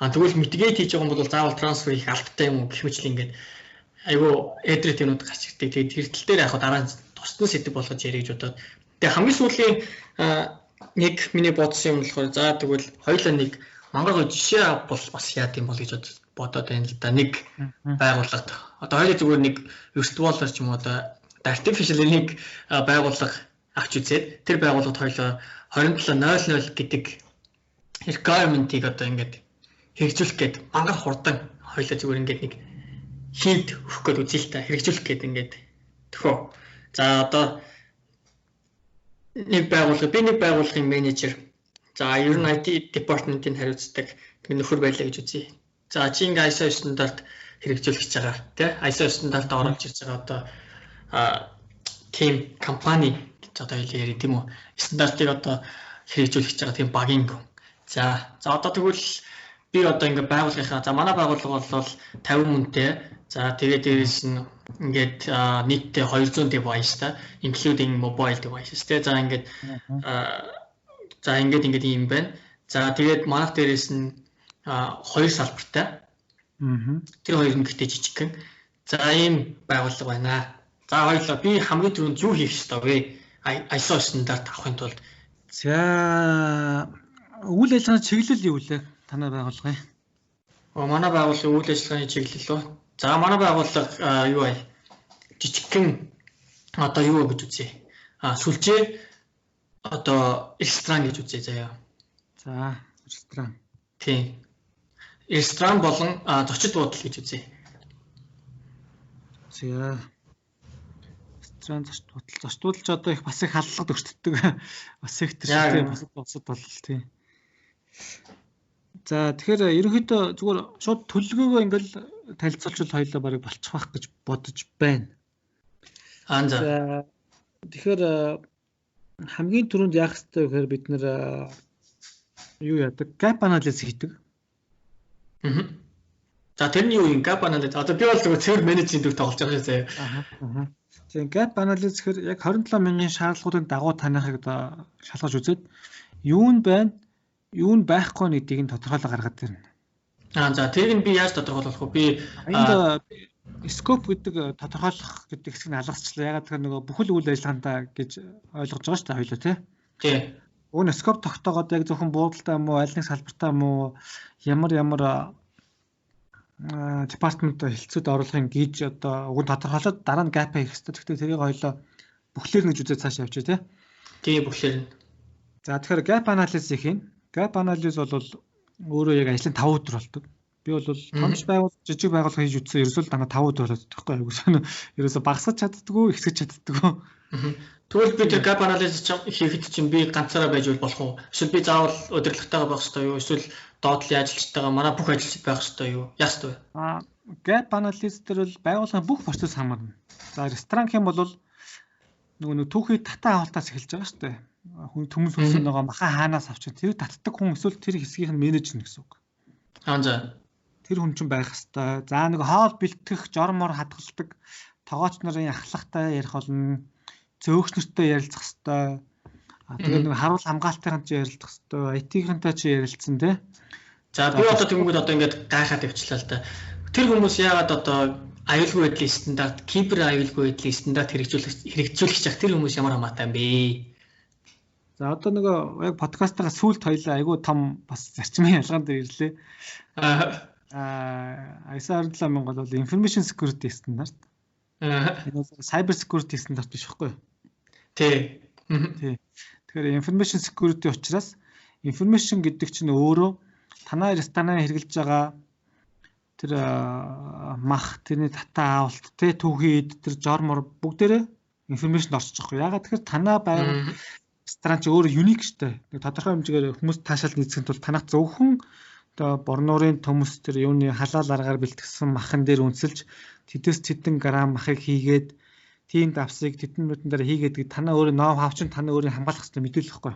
Тэгвэл mitigate хийж байгаа юм бол заавал transfer хийх албатай юм уу гэх мэт л ингээд айгүй эдрет юмуд гарч ирдэг. Тэгээд тэртэл дээр яг дараа нь тусдан сэдв болгож ярих гэж бодоод. Тэгээд хамгийн сүүлийн нэг миний бодсон юм болохоор за тэгвэл хоёулаа нэг мангар жишээ бол бас яад юм бол гэж бодоод байна л да. Нэг байгууллага одоо хоёул зүгээр нэг virtual ч юм уу одоо artificial нэг байгууллага авч үзээд тэр байгууллагад хоёулаа 2700 гэдэг requirement-ийг одоо ингээд хэрэгжүүлэх гээд мангар хурдан хоёулаа зүгээр ингээд нэг хийд өгөх гээд үзье л та хэрэгжүүлэх гээд ингээд төхөө. За одоо нэг байгууллагын менежер. За ер нь IT department-ийн хариуцдаг нөхөр байлаа гэж үзье. За чи ингээ ISO стандарт хэрэгжүүлэх гэж байгаа тий ISO стандарт оруулж ирж байгаа одоо team компани гэж одоо хэлээ тийм үү стандартыг одоо хэрэгжүүлэх гэж байгаа тийм багийн хүн. За одоо тэгвэл би одоо ингээ байгууллагынхаа за манай байгууллага бол 50 хүнтэй. За тэгээд дээрэс нь ингээд нийтдээ 200 device та including mobile devices те за ингээд ингээд ийм байна. За тэгээд манайх дээрэс нь хоёр салбартай. Тэр хоёр нь гэхдээ жижигхэн. За ийм байгууллага байна. За хоёулаа би хамгийн түрүүнд юу хийх ёстой вэ? ISO стандарт авахын тулд. За үйл ажиллагааны чиглэл юу вэ? Танай байгууллага юм. Манай байгууллагын үйл ажиллагааны чиглэл үү? За манай байгууллага юу вэ? Жижигхэн одоо юу гэж үзье. Сүлжээ одоо ресторан гэж үзье заяа. За ресторан. Тийм. Ресторан болон зочид буудал гэж үзье. За ресторан зочид буудал ч одоо их бас их халдлага өртдөг. Бас сектор шиг бас босод болол тийм. За тэгэхээр ерөнхийдөө зүгээр шууд төлөвлөгөөгөө ингээл танилцуулж хоёлоо барыг болчих واخ гэж бодож байна. За тэгэхээр хамгийн түрүүнд яах ёстой вэ гэхээр бид нэр юу яадаг? Gap analysis хийдэг. За тэрний юу юм gap analysis. Одоо би бол зөвхөн цэвэр менежмент төр тоглож байгаа шээ. Тийм gap analysis гэхээр яг 27 мянган шаардлагуудын дагуу таныхыг одоо шалгаж үзээд юу нь байна, юу нь байхгүй гэдгийг нь тодорхойлоо гаргаад ирнэ. За тэрийг нь би яаж тодорхойлох вэ? Би энд scope гэдэг тодорхойлох гэдэг хэсгийг нь алгасчлаа. Ягаад гэхээр нөгөө бүхэл үйл ажиллагаандаа гэж ойлгож байгаа шүү дээ хоёлоо тий. Тийм. Уг scope тогтоогоод яг зөвхөн буудалтай юм уу, аль нэг салбартаа юм уу, ямар департамент хэлцүүд оруулахын гэж одоо уг тодорхойлоод дараа нь gap хийх хэрэгтэй. Гэхдээ тэрийг хоёлоо бүхлээр нь гэж үзээд цааш явчих тий. Тийм бүхлээр нь. За тэгэхээр gap analysis хийн. Gap analysis бол өөрөө яг ажлын 5 өдөр болдог. Би бол томч байгуул жижиг байгууллага хийж үзсэн ерөөсөө дана 5 өдөр болоод байхгүй айгуу сонио. Ерөөсөө багасгаж чаддгүй, ихсэж чаддгүй. Тэгвэл би тэр gap analysis хийхэд чинь би ганцаараа байж болох уу? Эсвэл би заавал удирдлагатайгаа байх хэрэгтэй юу? Эсвэл доотлын ажилчтайгаа манай бүх ажилчид байх хэрэгтэй юу? Яах ёстой вэ? Gap analysis дээр бол байгууллагын бүх процесс хамаарна. За ресторан хэм бол нөгөө түүхий татаа авалтаас эхэлж байгаа шүү дээ. Хүн төмөн сүнсэн байгаа махан хаанаас авчих. Тэр татдаг хүн эсвэл тэр хэсгийнх нь менежер гэсэн үг. За. Тэр хүн чинь байх хэвээр. За нэг хоол бэлтгэх, жормор хадгалдаг, тоогооч нарын ахлагтай ярих болно. Зөөгч нартай ярилцах хэвээр. Тэгээд нэг харуул хамгаалтын ч ярилцах хэвээр. IT-гэнтэй ч ярилцсан тий. За би одоо тэгмүүд одоо ингээд гайхаад явчлаа л да. Тэр хүмүүс яагаад одоо аюулгүй байдлын стандарт, кибер аюулгүй байдлын стандарт хэрэгжүүлэх чах тэр хүмүүс ямар хамаатай юм бэ? За одоо нөгөө яг подкастаа сүүлд хоёлаа айгүй том бас зарчмын ялгаан дээр ирлээ. ISO 27000 бол information security стандарт. Энэ бол cyber security стандарт биш байхгүй юу? Тий. Тэгэхээр information security учраас information гэдэг чинь өөрөө танаа ресторанаа хэрэглэж байгаа тэр мах, тэрний татаа авалт, түүхийд, тэр жормор бүгдээрээ information орчих واخгүй. Ягаад тэгэхээр танаа байв ресторан чи өөрөө unique штэ. Нэг тодорхой хэмжээгээр хүмүүс таашаал нийцэхэд бол танах зөвхөн одоо борнуурын төмөс тэр юуны халаал аргаар бэлтгэсэн махан дээр үнсэлж тэдэс тэдэн грамм махыг хийгээд тийм давсыг тэдэн минутын дараа хийгээд танаа өөрөө ноу хав чин танаа өөрийг хамгаалах хэрэгтэй мэдээлэл хэвгүй.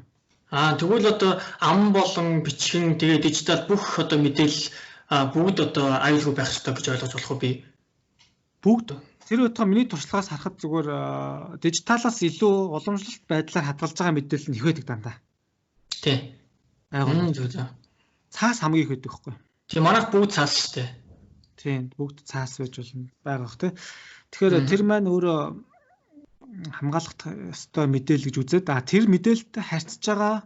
Тэгвэл одоо ам болон бичгэн тэгээ дижитал бүх одоо мэдээлэл бүгд одоо аюулгүй байх хэрэгтэй гэж ойлгож болох уу би? Бүгд. Тэр өдгөө миний туршлагаас харахад зүгээр дижиталаас илүү уламжлалт байдлаар хадгалж байгаа мэдээлэл нь их байдаг дандаа. Тий. Цаас хамгийн их байдаг байхгүй. Тийм манайх бүгд цаас шүү дээ. Тийм бүгд цаас байж болно байгаах тий. Тэгэхээр тэр маань өөрөө хамгаалах ёстой мэдээлэл гэж үзээд тэр мэдээлэлтэй харьцаж байгаа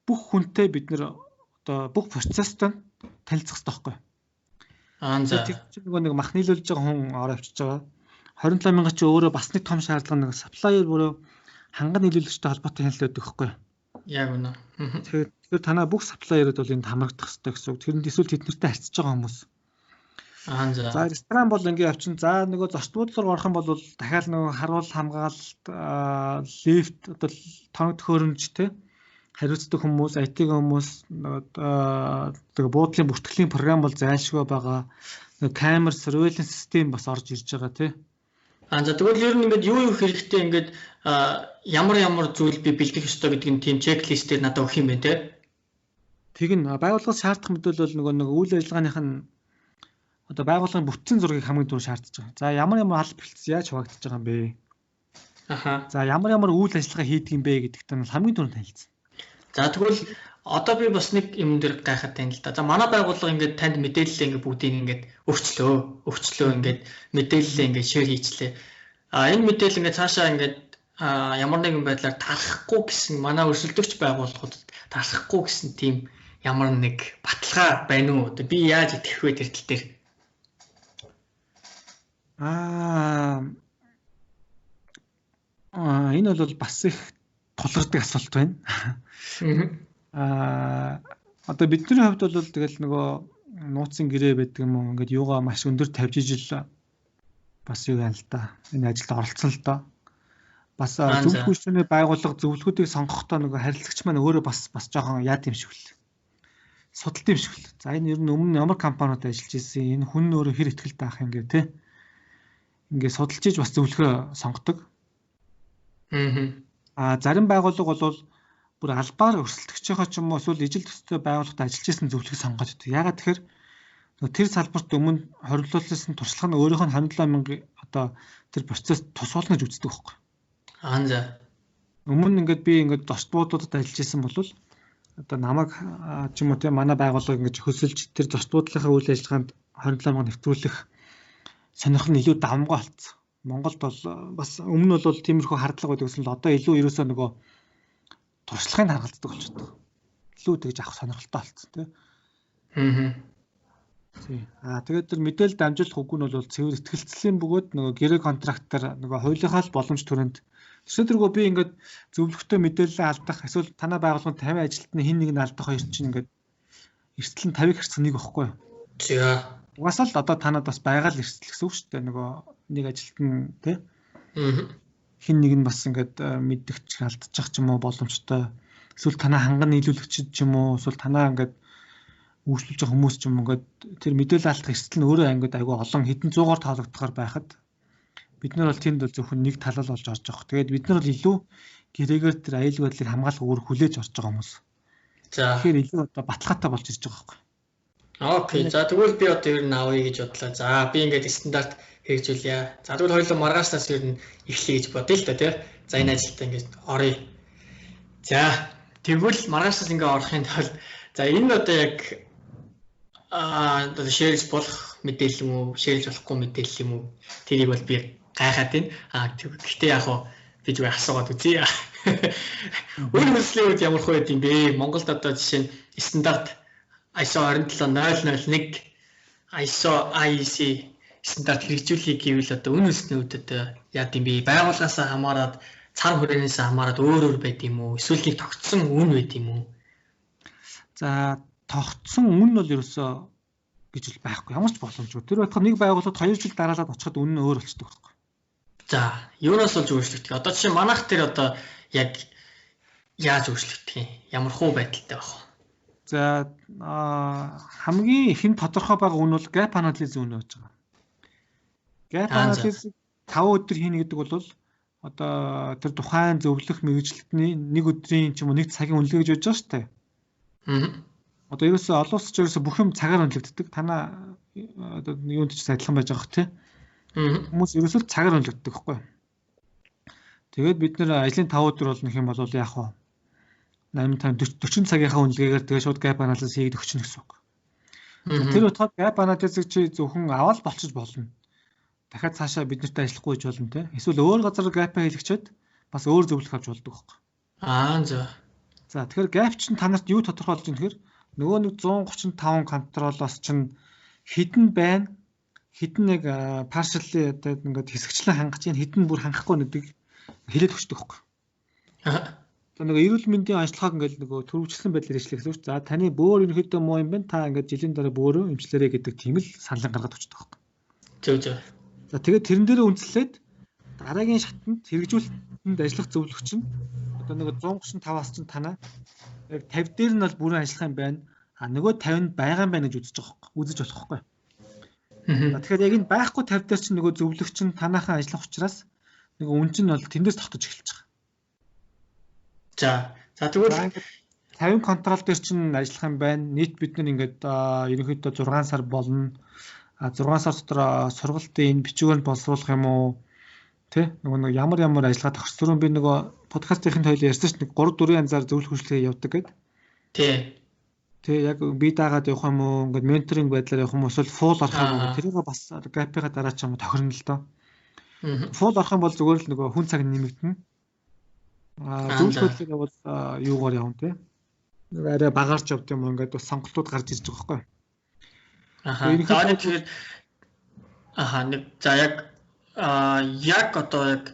бүх хүнтэй бид нэр одоо бүх процесстой танилцах хэрэгтэй байхгүй. За. Тэр чинь нэг мах нийлүүлж байгаа хүн ороо авчиж байгаа. 27000 чи өөрөө бас нэг том шаардлага нэг supplier бүрөө ханган нийлүүлэгчтэй холбоотой хяналт байдаг байхгүй. Яг үнэ. Тэгэхээр танаа бүх supplier-ууд бол энд хамрагдах хэрэгтэй гэсэн үг. Тэрэнд эсвэл тэднэртэй харьцаж байгаа хүмүүс. За ресторан бол ингээ явчин. За нөгөө зочд буудлаар орох юм бол дахиад нөгөө харуул хамгаалалт, лифт одоо тоног төхөөрөмж те хариуцдаг хүмүүс, IT хүмүүс тэгээ буудлын бүртгэлийн програм бол зайлшгүй байгаа. Камер, surveillance систем бас орж ирж байгаа тий. За тэгвэл ер нь ингээд юу хэрэгтэй ингээд ямар зүйл би бэлдэх ёстой гэдэг нь тийм чеклистээр надад өгөх юм байна тий. Тэг нь байгууллагаас шаардах мэдээлэл бол нөгөө үйл ажиллагааных нь одоо байгууллагын бүтцийн зургийг хамгийн түрүү шаардж байгаа. За ямар алба бэлтгэс яаж хуваагдаж байгаа юм бэ? За ямар үйл ажиллагаа хийдэг юм бэ гэдэгт нь хамгийн түрүү танилцсан. За тэгвэл одоо би бас нэг юм дээр гайхаад байна л да. За манай байгууллага ингээд танд мэдээлэл ингээд бүгдийг ингээд өвчлөө ингээд мэдээлэл ингээд шеэр хийчлээ. Энэ мэдээлэл ингээд цаашаа ингээд ямар нэгэн байдлаар талахгүй гэсэн манай өрсөлдөгч байгууллагуудад талахгүй гэсэн тийм ямар нэг баталгаа байна уу? Одоо би яаж итгэх вэ тэр тал дээр? Энэ бол бас их тулгардаг асуулт байна. Одоо бидний хувьд бол тэгэл нөгөө нууцын гэрээ байдаг юм уу ингээд юугаа маш өндөр тавьж ижил бас юу байна л да. Энэ ажилд оролцсон л доо. Бас зөвлөх хүчний байгууллага зөвлөхүүдийг сонгохдоо нөгөө харилцагч маань өөрөө бас жоохон яад юм шиг л. Судалт юм шиг л. За энэ ер нь өмнө ямар компаниуд ажиллаж ирсэн, энэ хүн өөрөө хэр ихтэй байх юм гээ те. Ингээд судалж иж бас зөвлөхөө сонгодог. Зарим байгууллага бол бүр албаар өрсөлдөгчийнхөө ч юм уу эсвэл ижил төстэй байгууллагад ажиллаж исэн зөвлөхийг сонгоод байдаг. Ягаад тэгэхээр тэр салбарт өмнө хориглуулсан туршлага нь өөрийнх нь 27,000 одоо тэр процесс тус болно гэж үздэг байхгүй. За. Өмнө ингээд би ингээд зочд буудлуудад ажиллаж исэн бол одоо намайг ч юм уу тийм манай байгууллага ингэж хөсөлж тэр зочд буудлынхаа үйл ажиллагаанд 27,000 нэвтрүүлэх сонирхол нь илүү давмгай болцсон. Монголд бол бас өмнө бол тиймэрхүү хардлага байдаг гэсэн л одоо илүү ерөөсөө нөгөө туршлагыг харгалздаг болчихдог. Илүү тэгж авах сонирхолтой болцсон тийм. Тэгээд тэр мэдээлэл дамжуулах үгүй нь бол цэвэр ихтгэлцлийн бөгөөд нөгөө гэрээ контрактаар нөгөө хуулийнхаа л боломж төрөнд тэрсэргөө би ингээд зөвлөгтэй мэдээлэл алдах эсвэл танай байгууллагын 50 ажилтны хин нэг нь алдах хоёр чинь ингээд эрсдэл нь 50 хэрцэг нэг байхгүй юу? Угаасаа л одоо танад бас байгаа л эрсдэл гэсэн үг шүү дээ. Нөгөө нэг ажилтан тий. Хин нэг нь бас ингээд мэддэгч алдчих ч юм уу боломжтой. Эсвэл танаа ханган нийлүүлэгч ч юм уу эсвэл танаа ингээд үйлчлүүлж байгаа хүмүүс ч юм ингээд тэр мэдээлэл алдах эрсдэл нь өөрөө ангид айгүй олон хэдэн зуугаар тоологдохоор байхад бид нар бол тэнд бол зөвхөн нэг талал болж орж байгаа. Тэгээд бид нар бол илүү гэрээгээр тэр аюулгүй байдлыг хамгаалах өөр хүлээж орж байгаа хүмүүс. Тэгэхээр илүү одоо баталгаатай болж ирж байгаа байхгүй. Окей. За тэгвэл би одоо ер нь авъя гэж бодлоо. За би ингээд стандарт хэрэгжүүлье. За тэгвэл хоёулаа маргаашнаас ер нь эхлэе гэж бодъё л та тий. За энэ ажилдаа ингээд оръё. За тэгвэл маргаашнаас ингээд орохын тулд за энэ одоо яг одоо шеэрлж болох мэдээлэл юм уу, шеэрлж болохгүй мэдээлэл юм уу? Тэрийг бол би гайхаад байна. Гэхдээ яг хоо би зүгээр асуугаад үзье. Өрнүүллээ үед ямар хөө байд юм бэ? Монголд одоо жишээ нь стандарт ISO 27001 ISO IEC стандарт хэрэгжүүлэхийг гэвэл одоо үнэсний үед одоо яа гэм бэ? Байгууллагаас хамаарат, цар хүрээнээс хамаарат өөр байд юм уу? Эсвэл нэг тогтсон үн байд юм уу? За тогтсон үн нь бол ерөөсөө гэж л байхгүй. Ямар ч боломжгүй. Тэр байтугай нэг байгууллагад 2 жил дараалаад очиход үн нь өөр болчихдог байхгүй. За, юунаас болж өөрчлөгдөх? Одоо жишээ манайх тэр одоо яг яаж өөрчлөгдөх юм? Ямар хуу байдалтай байх вэ? За хамгийн ихэнд тодорхой байгаа үн бол gap analysis үн байж байгаа. Gap analysis 5 өдөр хийнэ гэдэг бол одоо тэр тухайн зөвлөх мэргэжилтний нэг өдрийн ч юм уу нэг цагийн үнэлгээ гэж бодож байгаа шүү дээ. Одоо ерөөсөө олон улсч ерөөсөө бүх юм цагаар үнэлэгддэг. Танаа одоо юунд ч адилхан байж байгаа хэрэг тий. Хүмүүс ерөөсөө цагаар үнэлэгддэг байхгүй. Тэгээд бид нэр ажлын 5 өдөр болно гэх юм бол яах вэ? 8-40 цагийнхаа үнэлгээгээр тэгээ шууд gap analysis хийгээд өгчнө гэсэн үг. Тэр утгаар gap analysis чи зөвхөн аваад болчих болно. Дахиад цаашаа бид нартай ажиллахгүй гэж болно тий. Эсвэл өөр газар gap-а хийлгчээд бас өөр зөвлөх авч болдог байхгүй. За. За тэгэхээр gap чинь танарт юу тодорхойлж байгаа нөхөр нөгөө нэг 135 контролоос чинь хідэн байна. Хідэн нэг partially одоо ингээд хэсэгчлэн хангаж ийн хідэн бүр хангахгүй нэгдэг хэлээд өгчдөг байхгүй. За нөгөө эрүүл мэндийн ажиллагааг ингээд нөгөө төрөвчлэн байдлаар ишлэх гэсэн үг. За таны бөөр ерөнхийдөө муу юм байна. Та ингээд жилийн дараа бөөрөө эмчлээрэй гэдэг тийм л саналын гаргаад өгчдөг байхгүй. Зөв. За тэгээд тэрэн дээрээ үндэслээд дараагийн шатанд хэрэгжүүлэлтэнд ажиллах зөвлөгч нь одоо нэг 135-аас чинь танаа яг 50 дээр нь бол бүрэн ажиллах юм байна. Нөгөө 50-нд байгаа юм байна гэж үзэж байгаа байхгүй. Үзэж болох байхгүй. Тэгэхээр яг энэ байхгүй 50 дээр чинь нөгөө зөвлөгч нь танаахан ажиллах учраас нөгөө үн чинь бол тэндээс тогтож эхэлж байгаа. За тэгвэл 50 контрол дээр чинь ажиллах юм байна. Нийт бид нар ингээд ерөнхийдөө 6 сар болно. 6 сар дотор сургалтын энэ бичвэрийг боловсруулах юм уу? Тэ нөгөө ямар ажиллагаа төгсрөн би нөгөө подкастын тойл ярьсан чинь 3-4 янзаар зөвлөх хөшлөгээ явдаг гэдэг. Тэ яг би даагаад явах юм уу? Ингээд менторинг байдлаар явах юм уу? Эсвэл фул орох юм уу? Тэрийг бас гапига дараа ч юм уу тохирно л доо. Фул орох юм бол зүгээр л нөгөө хүн цаг нэмэгдэнэ. Зөвлөх хөшлөгээ бол юугаар явна те? Арай багаарч явд юм уу? Ингээд бас сонголтууд гарч ирж байгаа байхгүй. Тэгэхээр яг одоо яг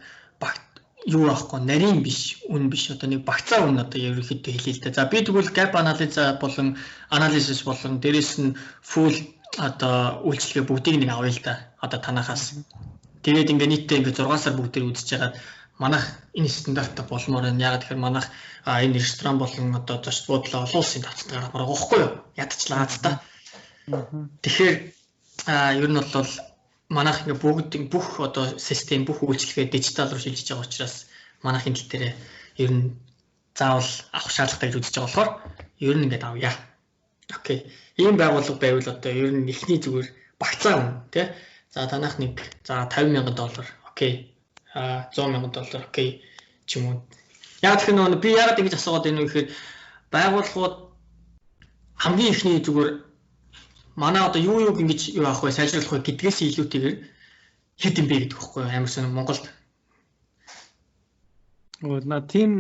юу аахгүй нарийн биш үн биш одоо нэг багцаа үн одоо ерөнхийдөө хэлээ л дээ. За би тэгвэл gap analysis болон дээрэс нь full одоо үйлчлэгээ бүгдийг нэг авъя л да. Одоо танахаас. Тэгээд ингээ нийтдээ ингээ 6 сар бүгдээр үзэж хагаад манайх энэ стандарттай болмоор байна. Ягаад гэхээр манайх энэ ресторан болон одоо зочд буудлаа олон улсын давталтаар гаргах байхгүй юу? Ядчлаад та. Тэгэхээр ер нь бол манайх ингээ бүгд бүх одоо систем бүх үйлчлэгээ дижитал руу шилжиж байгаа учраас манайхын тал дээр ер нь заавал авах шаардлагатай гэж үзэж байгаа болохоор ер нь ингээд авъя. Окей. Ийм байгууллага байвал одоо ер нь эхний зүгээр багцаа хүн тий. За танах нэг за $50,000. Окей. $100,000. Окей. ч юм уу. Яг тэр нөгөө би яагаад ингэж асуугаад байна вэ гэхээр байгууллагууд хамгийн ихний зүгээр манай одоо юу ингэж юу авах вэ, сайжруулах вэ гэдгээс илүүтэйгээр хэд юм бэ гэдэг байхгүй амар сонир Монголд. На тийм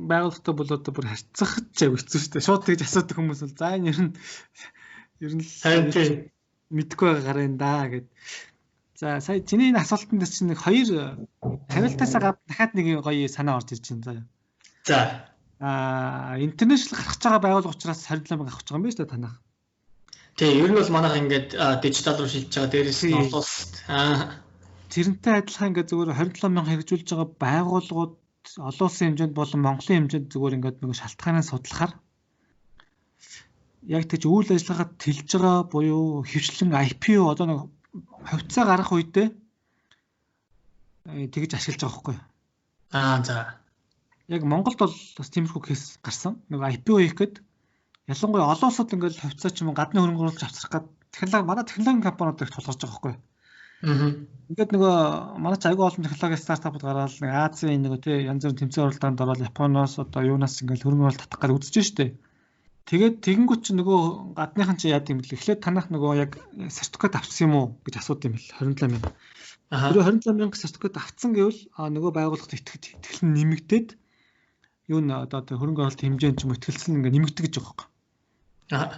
байгууллагатай бол одоо бүр харьцах ч хэцүү шүү дээ. Шууд тэгж асуудаг хүмүүс бол за энэ ер нь л мэдгүй гараа да гэд. За сая чиний энэ асуултанд дээр чинь нэг хоёр тавилтаасаа гадна дахиад нэг гоё санаа орж ирж байна заа. За интернэшнл гарах гэж байгаа байгууллага учраас 27,000 авах гэж байгаа юм байна шүү дээ танах. Тий, ер нь бол манайх ингээд дижитал руу шилжиж байгаа. Дээрээс нь олон улсад тэрнтэй адилхан ингээд зүгээр 27,000 хэрэгжүүлж байгаа байгууллагууд олон улсын хэмжээнд болон Монголын хэмжээнд зүгээр ингээд нэг шалтгаанаа судлахаар яг тийч үйл ажиллагаа тэлж байгаа буюу хөвчлэн IPO одоо нэг хавцаа гарах үедээ тэгж ашиглаж байгаа байхгүй. За. Яг Монголд бол бас тиймэрхүү кейс гарсан. Нэг IPO хийх гээд ялангуяа олон улсад ингээд хавцаа ч юм уу гадны хөрөнгө оруулалт авчрах гээд манай технологийн компаниуд их тулгарч байгаа байхгүй. Ингээд нөгөө манай ч аягүй олон технологи стартапууд гараад нэг Азийн нөгөө тий янз бүрийн тэмцээн уралдаанд ороод Японоос одоо юунаас ингээд хөрөнгө оруулалт татах гээд үзэж штэ. Тэгээд тэгэнгүүт чи нөгөө гадныхан чи яад юм бэл эхлээд танах нөгөө яг сертификат авсан юм уу гэж асуудаг юм бэл 27,000. Тэр 27,000 сертификат авсан гэвэл нөгөө байгууллагт итгэл нь нэмэгдээд юу н одоо хөрөнгө оруулалт хэмжээнд ч юм итгэлсэн ингээд нэмэгдэх гэж байгаа юм.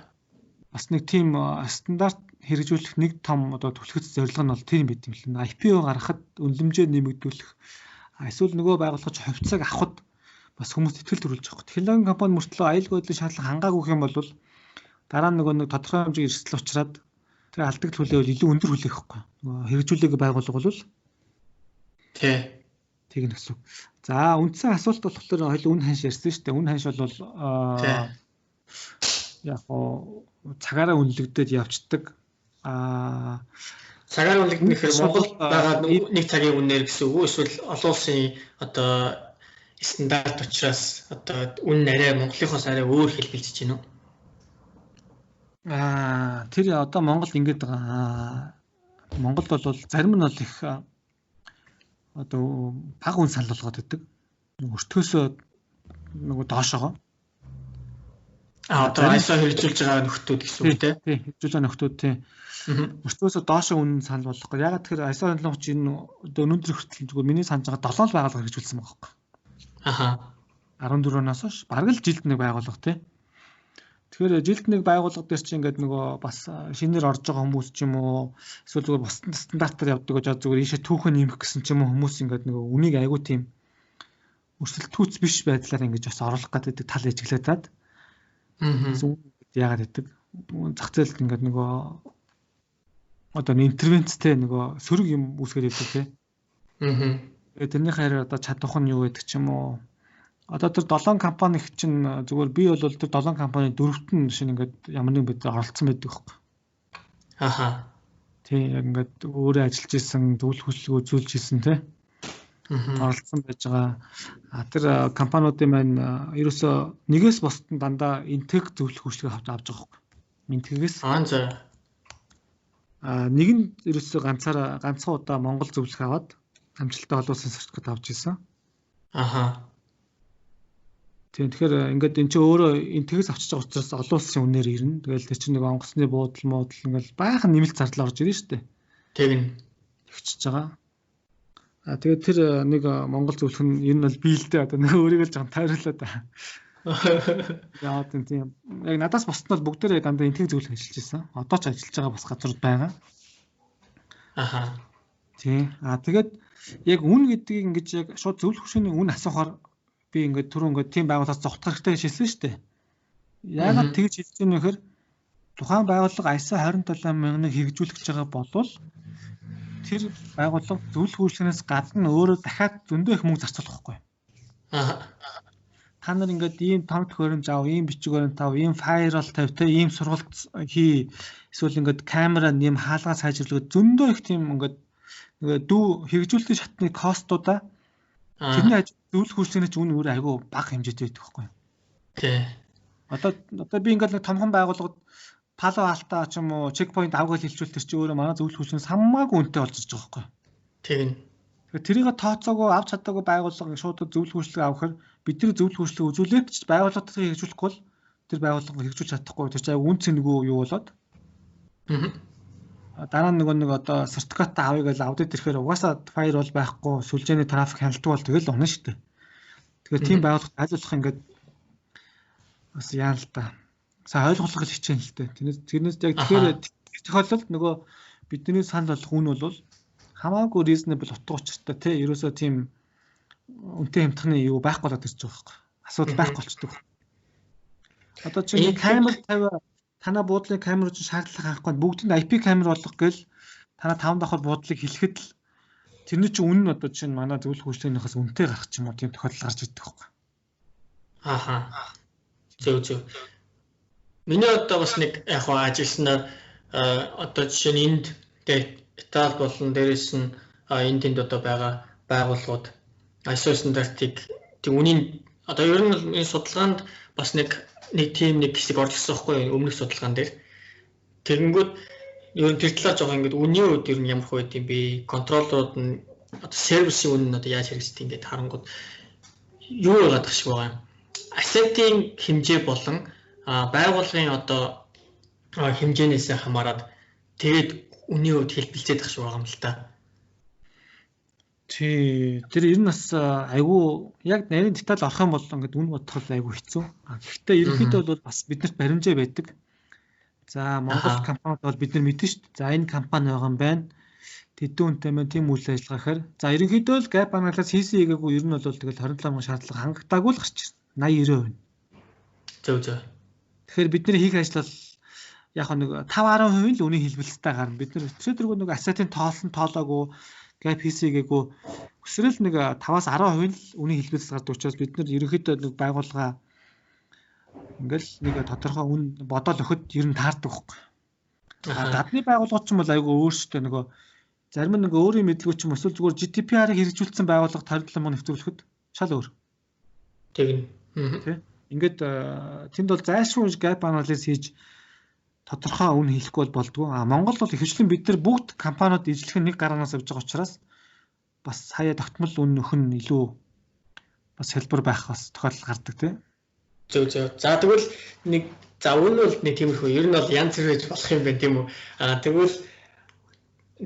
Бас нэг тийм стандарт хэрэгжүүлэх нэг том одоо түлхэц зорилго нь бол тэр юм байт юм л. IPO гаргахад үнэлэмжээ нэмэгдүүлэх эсвэл нөгөө байгууллагч хувьцааг авахд бас хүмүүст итгэл төрүүлж байгаа. Технологийн компани мөртлөө аюулгүй байдлын шаардлага хангаагүй юм бол дараа нь нөгөө нэг тодорхой хэмжээгээр эрсдэл учраас тэр алдагдлын хүлээ бол илүү өндөр хүлээх байхгүй. Нөгөө хэрэгжүүлээгүй байгууллага бол тийг нь гэсэн. За үндсэн асуулт болохоор хоёул үн ханш ярьсан шүү дээ. Үн ханш бол яг цагаараа үнэлэгдээд явцдаг. Цагаар үнэлэгдэх гэхээр Монголд байгаа нэг цагийн үнээр гэсэн үг үү? Эсвэл олон улсын одоо стандарт учраас одоо үн арай Монголынхоос арай өөр хэлбэлжиж байна уу? Тэр одоо Монголд ингэж байгаа. Монголд бол зарим нь бол их одоо бага үн санал болгоод байдаг. Өртгөөсөө нөгөө доошоо. Одоо ISO хэрэгжүүлж байгаа нөхдүүд гэсэн үг тийм. Хэрэгжүүлж байгаа нөхдүүд тийм. Өртгөөсөө доошоо үн санал болгох. Яг тэгэхээр ISO хяналтч энэ одоо өнөөдөр хүртэл зүгээр миний санаж байгаа 7 байгууллага хэрэгжүүлсэн байгаа байхгүй. 14 оноос хойш бараг л жилд нэг байгууллага тийм. Тэгэхээр жилд нэг байгууллага дээр чинь ингээд нөгөө бас шинээр орж байгаа хүмүүс ч юм уу эсвэл зүгээр бас стандартаар явдаг гэж зүгээр ийшээ түүхэн нэмэх гэсэн ч юм уу хүмүүс ингээд нөгөө үнийг айгуу тийм өрсөлдөхүүц биш байдлаар ингэж бас оруулах гэдэг тал ижиглээд яагаад гэдэг зах зээлд ингээд нөгөө одоо интервенцтэй нөгөө сөрөг юм үүсгээд байдаг тийм. Тэгээд тэрний хараа одоо чадвах нь юу гэдэг ч юм уу. Одоо тэр 7 компани их чинь зүгээр би бол тэр 7 компани 4-т нь шинэ ингээд ямар нэг бид оролцсон байдаг байхгүй. Тий яг ингээд өөрөө ажиллаж исэн зөвлөх хөдөлгөөн үзүүлж исэн тий. Оролцсон байж байгаа. Тэр компаниудын маань ерөөсөө нэгээс босдон дандаа интег зөвлөх хөдөлгөөн авч байгаа байхгүй. Интегээс нэг нь ерөөсөө ганцхан удаа Монгол зөвлөх аваад амжилттай олон улсын сертификат авч ирсэн. Тэгэхээр ингээд эн чинь өөрөө интегээс авчиж байгаа учраас олон улсын үнээр ирнэ. Тэгэл тэр чинь нэг онгоцны буудал ингээл баахан нэмэлт зардал орж ирнэ шүү дээ. Тэгнь. Тэгчиж байгаа. Тэгээд тэр нэг Монгол зөвлөх нь ер нь бол биелдэ одоо нэг өөрийгөө л жоохон тайруулаад байна. Яа тийм. Яг надаас босднол бүгдээрээ дандаа интег зөвлөх ажиллаж ирсэн. Одоо ч ажиллаж байгаа бас газрууд байгаа. Тийм. Тэгээд яг үн гэдгийг ингэж яг шууд зөвлөх хөшөөний үн асуухаар би ингээд түрүү ингээд тийм байгууллагаас зогтох хэрэгтэй гэж хэлсэн шүү дээ. Яагаад тэгж хэлж байгаа юм гэхээр тухайн байгууллага ISO 27000-ыг хэрэгжүүлэх гэж байгаа болвол тэр байгууллага зөвлөх үйлчлэгнээс гадна өөрөө дахиад зөндөө их мөнгө зарцуулах байхгүй. Та нар ингээд ийм том төхөөрөмж ав, ийм бичиг баримт ав, ийм файрал тавь, ийм сургалт хий, эсвэл ингээд камера нэм хаалгаа сайжруулах зөндөө их тийм ингээд дүү хэрэгжүүлэлтийн шатны костуудаа тэрний зөвлөх үйлчлэгнээс үн өөр айгүй бага хэмжээтэй байдаг байхгүй. Одоо би ингээд томхон байгууллагад пало алтаа ч юм уу чекпоинт авгал хэлжүүл тэр чинь өөрөө манай зөвлөх хүчнээс хамаагүй үнэтэй болж ирж байгаа байхгүй. Тийм. Тэгэхээр тэрийг тооцоогоо авч чадаагүй байгууллага шууд зөвлөх хүчлэг авахар бидний зөвлөх хүчлэг үзүүлээд ч байгууллагыг хэрэгжүүлэхгүй бол тэр байгууллага хэрэгжүүлж чадахгүй тэр чинь үн цэнэгүй юу болоод. Дараа нь нэг одоо сертификат авъя гэж аудит ирэхээр угаасаа файрвол байхгүй сүлжээний трафик хяналтгүй бол тэгэл унаа шүү дээ. Тэгэхээр тийм байгууллагад ажиллах ингээд бас яа л та. Сайн ойлгох хичээн л дээ. Тэрнээс яг тэгэхээр тохиолдолд нөгөө бидний санал болох үн бол хамаагүй reasonable утга учиртай тий ерөөсөө тийм үнэтэй хямдхны юу байхгүй болоод ирж байгаа байхгүй. Асуудал байхгүй болчдөг. Одоо чинь камер тавиа танаа буудлын камер чинь шаардлага хангахгүй бүгдэнд IP камер болгох гээл танаа 5 давхар буудлыг хэлэхэд л тэрний чинь үнэн одоо чинь манай зөвлөх хүчлэгнийхээс үнэтэй гарах ч юм уу тийм тохиолдол гарч ирдэг байхгүй. Зөв. Миний одоо бас нэг яг хаа ажилласнаар одоо жишээ нь энд Итали болон дээрээс нь энд тэнд одоо байгаа байгууллагууд ISO стандартыг тийм үнийн одоо ер нь энэ судалгаанд бас нэг хэсэг орж ирсэн байхгүй өмнөх судалгаан дээр. Тэгэнгүүт ер нь тэр талаар жоохон ингээд үнийн үед ер нь ямар хөө байд юм бэ? Контроллерууд нь одоо сервисийн үн нь одоо яаж хэрэгждэг ингээд харангууд юу яагаад шиг байгаа юм? Asset-ийн хэмжээ болон байгууллагын одоо хэмжээнээс хамаарат тэгээд үнийн үед хэлбэлцээд байх шиг байгаа юм л та. Тэр ер нь бас айгүй яг нарийн деталь орох юм бол ингээд үн бодох айгүй хэцүү. Гэхдээ ерөнхийдөө бол бас биднэрт баримжаа байдаг. За Монгол компанид бол бид нар мэдэн шүү дээ. За энэ компани байгаа юм байна. Тэдэн үнэтэй мэн тийм үйл ажиллагаа гэхээр за ерөнхийдөө л gap analysis хийсэн хийгээгүй ер нь бол тэгэл 27 мянган шаардлага хангагдаагүй л гарч байна. 80-90%. Зөв. Тэгэхээр бидний хийх ажил бол яг нэг 5-10% л үнийн хэлбэлцтэй гарна. Бид нар өчигдөр нэг asset-ийн тоолоогүй gap хийсэгээгүй өсрөл нэг 5-10% л үнийн хэлбэлцэл гардаг учраас бид нар ерөнхийдөө нэг байгууллага ингээл нэг тодорхой үн бодоол өгөхөд ер нь таардаг байхгүй. Гадны байгууллагууд ч юм бол айгүй өөрсдөө нөгөө зарим нэг өөрийн мэдлгүй ч юм эсвэл зүгээр GDPR-ыг хэрэгжүүлсэн байгууллага 27 мянга нэвтрүүлэхэд шал өөр. Тэгнь. Тэ. Ингээд тэнд бол зайлшгүй gap analysis хийж тодорхой үн хэлэхгүй болдгоо. Монгол бол ихэвчлэн бид нар бүгд компаниуд ижлэх нэг гараанаас авч байгаа учраас бас хаяа тогтмол үн нөх нь илүү бас хэлбэр байх бас тохиолдол гардаг тий. Зөв. За тэгвэл нэг үн бол нэг тиймэрхүү ер нь бол янз бүр байж болох юм байна тийм үү. Тэгвэл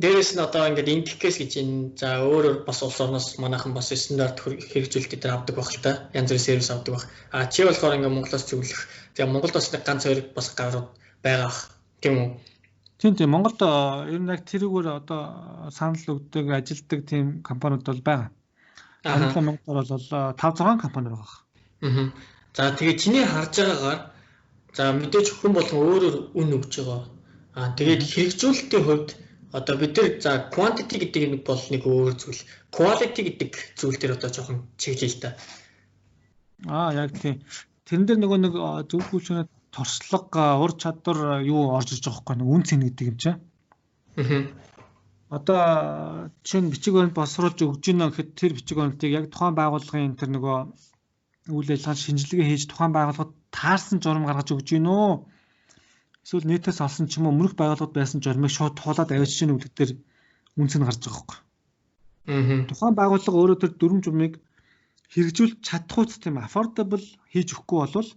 дээрээс нь одоо ингээд индикээс гэж энэ за өөр бас улс орноос манайхан бас стандарт хэрэгжүүлэлт дээр авдаг байх л та. Янз бүрийн сервис авдаг байх. Чи болохоор ингээд Монголоос зөвлөх. Тэгээ Монголд бас нэг ганц хоёр бас гарууд байгаа тийм үү? Тийм Монголд ер нь яг тэрүүгээр одоо санал өгдөг ажилтдаг тийм компаниуд бол байгаа. 17 мянгаар бол 5-6 компани байгаа. За тэгээ чиний харж байгаагаар за мэдээж хүн болгон өөрөөр үн өгж байгаа. Тэгээд хэрэгжүүлэлтийн хувьд одоо бид нар за quantity гэдэг нэг бол нэг өөр зүйл. Quality гэдэг зүйл дээр одоо жоохон чиглэе л та. Яг тийм. Тэрэн дээр нөгөө нэг зөвлөх хүчний туршлага, ур чадвар юу орж иж байгаа байхгүй нэг үн цэн гэдэг юм чинь. Одоо чинь бичиг баримт боловсруулж өгж гинэ гэхэд тэр бичиг баримтыг яг тухайн байгууллагын тэр нөгөө үйл ажиллагаанд шинжилгээ хийж тухайн байгууллагад таарсан журам гаргаж өгж гинэ үү? Эсвэл нийтээс олсон ч юм уу өмнөх байгууллагад байсан журмыг шууд туулаад авчиж гинэ үлдээр үн цэн гарч байгаа байхгүй. Тухайн байгууллага өөрөө тэр дүрм журмыг хэрэгжүүлж чадахгүй тийм affordable хийж өгөхгүй болвол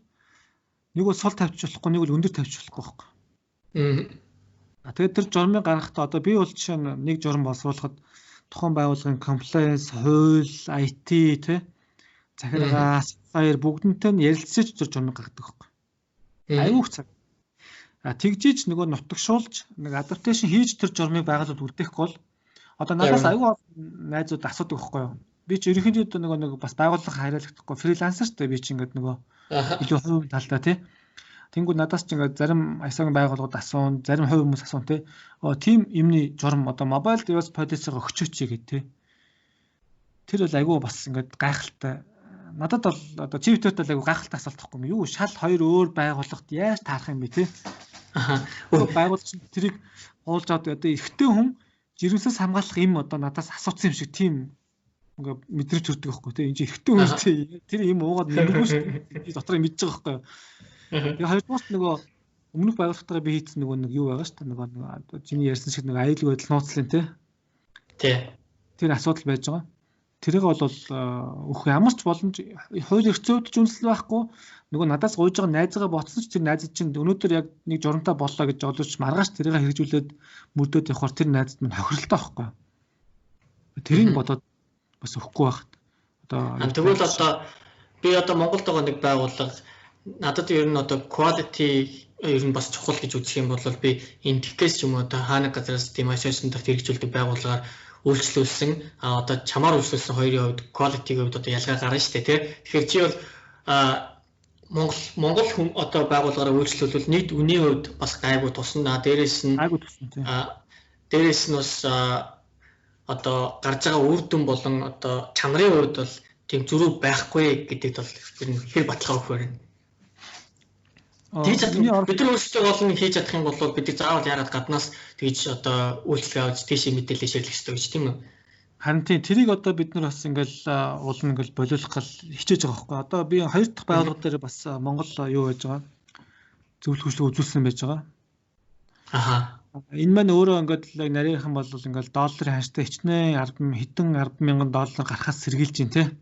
нэг бол сул тавьчих болохгүй, нэг бол өндөр тавьчих болохгүй байхгүй. Тэгээд тэр журмыг гаргахдаа одоо би бол жишээ нь нэг журам боловсруулахад тухайн байгууллагын compliance, хууль, IT тий захиргаа, supplier бүгднтэй нь ярилцаж тэр журмыг гаргадаг байхгүй. Аюух цаг. Тэгжиж нөгөө нутагшуулж нэг адапташн хийж тэр журмыг байгуулалт үлдээхгүй бол одоо надаас аюу найзууд асуудаг байхгүй юу? Би ч ерөнхийдөө нэг бас байгууллага хариалагдахгүй фрилансер шүү дээ. Би ч ингээд нөгөө илүү хувийн талдаа тий. Тэнгүүд надаас ч ингээд зарим ISO-гийн байгууллагууд асуун, зарим хувь хүмүүс асуун тий. Тим юмны журам одоо mobile device policy-г өгчөөч гэдэг тий. Тэр бол айгүй бас ингээд гайхалтай. Надад бол одоо чивтэд бол айгүй гайхалтай асуулт тахгүй юу? Шал хоёр өөр байгууллагт яаж таарах юм бэ тий? Байгууллага чинь тэрийг уулж аваад одоо эрэгтэй хүн жирэмсээс хамгаалах юм одоо надаас асуусан юм шиг тийм ингээ мэдрэж төрдөг байхгүй тий. Энд эрэгтэй хүн тий. Тэр юм уугаад нэмэргүй шүү дээ. Дотроо мэдж байгаа байхгүй. Тэгээ хоёрдугаарт нөгөө өмнөх байгууллагатайгаа би хийсэн нөгөө нэг юу байгаа шүү дээ. Нөгөө чиний ярьсан шиг нэг аюулгүй байдал нууцлын тий. Тэр асуудал байж байгаа. Тэрийг бол өөх ямар ч боломж хууль эрх зүйд ч үндэслэл байхгүй. Нөгөө надаас гуйж байгаа найзгаа ботсон ч тэр найз чинь өнөөдөр яг нэг журамтай боллоо гэж бодож маргааш тэрийг хэрэгжүүлээд мөрдөөд явахаар тэр найзд минь хохиролтой байхгүй. Тэрийг бодоод бас өгөхгүй байхад. Тэгвэл одоо би одоо Монголд байгаа нэг байгууллага надад ер нь одоо quality ер нь бас чухал гэж үзэх юм бол би индикээс ч юм уу одоо хаана газараас тийм стандарт хэрэгжүүлдэг байгууллагаар үйлчлүүлсэн одоо чамаар үйлчлүүлсэн хоёрын хувьд quality-ийн хувьд одоо ялгаа гарна шүү дээ тий. Тэгэхээр чи бол Монгол хүн одоо байгууллагаараа үйлчлүүлвэл нийт үнийн хувьд бас гайгүй тусна. Дээрээс нь бас одоо гарч байгаа үр дүн болон одоо чанарын хувьд бол тийм зүрх байхгүй гэдэгт бол хэр баталгаа өгөх вэ? Бид нар өөрсдөө болон хийж чадах юм бол бид заавал яагаад гаднаас тэгж одоо үйлчлэг авч тийш мэдээлэл ширлэх хэрэгтэй гэж тийм үү? Харин тийм тэрийг одоо бид нар бас ингээл уулна ингээл болиулах гал хичээж байгаа байхгүй. Одоо би хоёр дахь байгууллага дээр бас Монгол юу байж байгаа? Зөвлөх хөшлөг үзүүлсэн байж байгаа. Энэ маань өөрөө ингээд л нарийнхан бол ингээл долларын ханштай хичнээн хэдэн 10 мянган доллар гарахаас сэргийлж байна тий.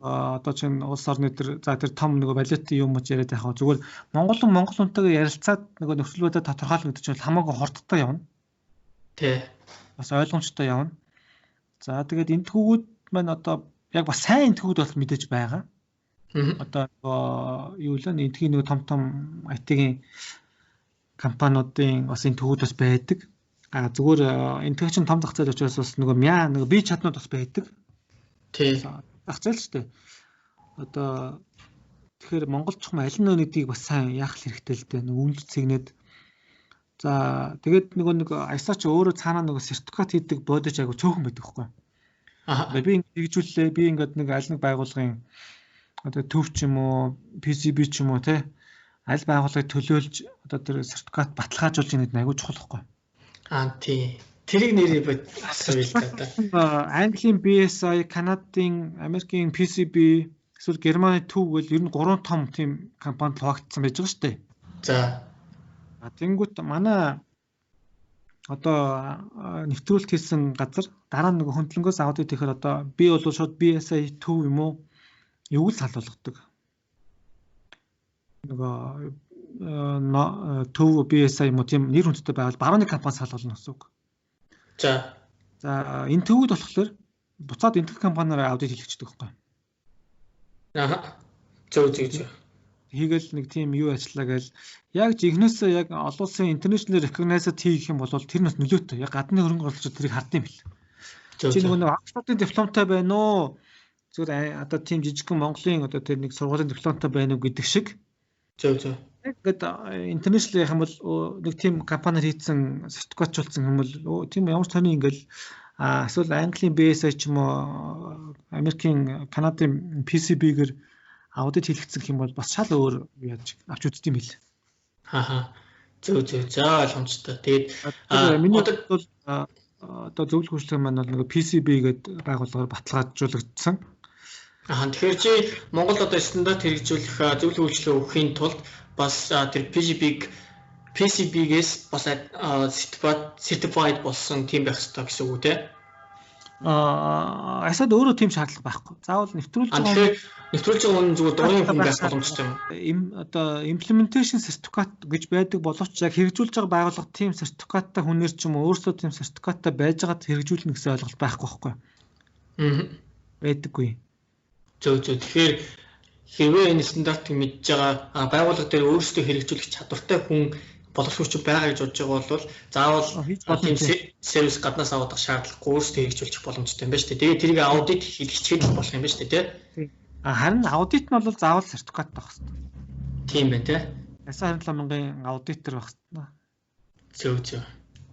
Одоо чинь улс орны тэр том нөгөө валютын юм уу яриад байгаа. Зүгээр монгол хүнтэйгээ ярилцаад нөгөө нөхцөл байдал тодорхойлно гэдэг чинь хамаагүй хурдтай явна. Тий. Бас ойлгомжтой явна. За тэгээд энтхүүгүүд маань одоо яг бас сайн энтхүүгүүд бол мэдээж байгаа. Одоо юу л энтхийн нөгөө том IT-ийн компаниудын бас энтхүүгүүд бас байдаг. Зүгээр энтхэг чинь том зах зээл учраас бас нөгөө бие чаднууд бас байдаг. Тий. Зах зээл шүү дээ. Одоо тэгэхээр монголчхан аль нэгдийг бас сайн яах хэрэгтэй л дээ. Үнэлж цэгнээд за тэгээд нэг аясаач өөрөө цаанаа нөгөө сертификат хийдэг бодож айгу цөөхөн байдаг хгүй. Би ингэ хэрэгжүүллээ. Би ингээд нэг аль нэг байгууллагын одоо төв ч юм уу, PCB ч юм уу те аль байгууллагыг төлөөлж одоо тэр сертификат баталгаажуулж ийм айгу чухал хгүй. Тий. Тэрийг нэрээ бод асууя л да. Английн BSI, Канадын, Америкийн PCB, эсвэл Германы төв бол ер нь 3 том тийм компанид хуваагдсан байж байгаа шүү дээ. За. Тэнгүүт манай одоо нэвтрүүлэлт хийсэн газар дараа нэг хөндлөнгөөс аудит хийхээр одоо би бол шууд BSI төв юм уу? Юу л салуулгадаг. Нөгөө төв BSI юм уу тийм нэр хүндтэй байвал барууны компани салуулна гэсэн үг. За энэ төвүүд болохоор буцаад энтэх компаниараа аудит хийлгэждэг байхгүй. Зөв. Хийгээл нэг тийм юу ажиллаа гээл яг жигнэсээ яг олон улсын international recognized хийх юм бол тэр нас нөлөөтэй. Яг гадны хөрөнгө оруулагчид тэрийг хардсан юм бэл. Чи нөгөө Оксфордын дипломтой байна уу? Зүгээр одоо тийм жижигхэн Монголын одоо тэр нэг сургуулийн дипломтой байна уу гэдэг шиг. Зөв. Ингээд international юм бол нэг тийм компаниар хийсэн сертификатжуулсан юм бол тийм ямар ч таны ингээл эсвэл Английн BSI ч юм уу Америкийн Канадын PCB-гэр аудит хийлгэсэн юм бол бас шал өөр яаж авч үзт юм бэл. Зөв. За ойлгомжтой. Тэгээд миний бол одоо зөвлөх хөшлөг маань бол нэг PCB гэдэг байгууллагаар баталгаажуулагдсан. Тэгэхээр чи Монгол одоо стандарт хэрэгжүүлэх зөвлөх үйлчлэг өгөхийн тулд бас тэр PCB-гээс бас certified болсон тийм байх хэрэгтэй гэсэн үг үү те? Асаад өөрөө тийм шаардлага байхгүй. Заавал нэвтрүүлж байгаа хүн зүгээр дурын хүн байх боломжтой юм. Одоо implementation certificate гэж байдаг боловч яг хэрэгжүүлж байгаа байгууллага тийм сертификаттай хүнээр ч юм уу өөрсдөө тийм сертификаттай байж байгаад хэрэгжүүлнэ гэсэн ойлголт байхгүй байхгүй. Байдаггүй. Зөв. Тэгэхээр хэрвээ энэ стандартыг мэдж байгаа байгууллага дээр өөрсдөө хэрэгжүүлэх чадвартай хүн боловсруучид байгаа гэж бодож байгаа бол заавал тийм сервис гаднаас авах шаардлагагүй өөрсдөө хэрэгжүүлчих боломжтой юм байна шүү дээ. Тэгээд тэрийг аудит хийлгэчих болох юм байна шүү дээ, тий. Харин аудит нь бол заавал сертификат байх хэрэгтэй. Тийм байна, тий. Ясаа 27,000-ын аудитор байх хэрэгтэй. Зөв.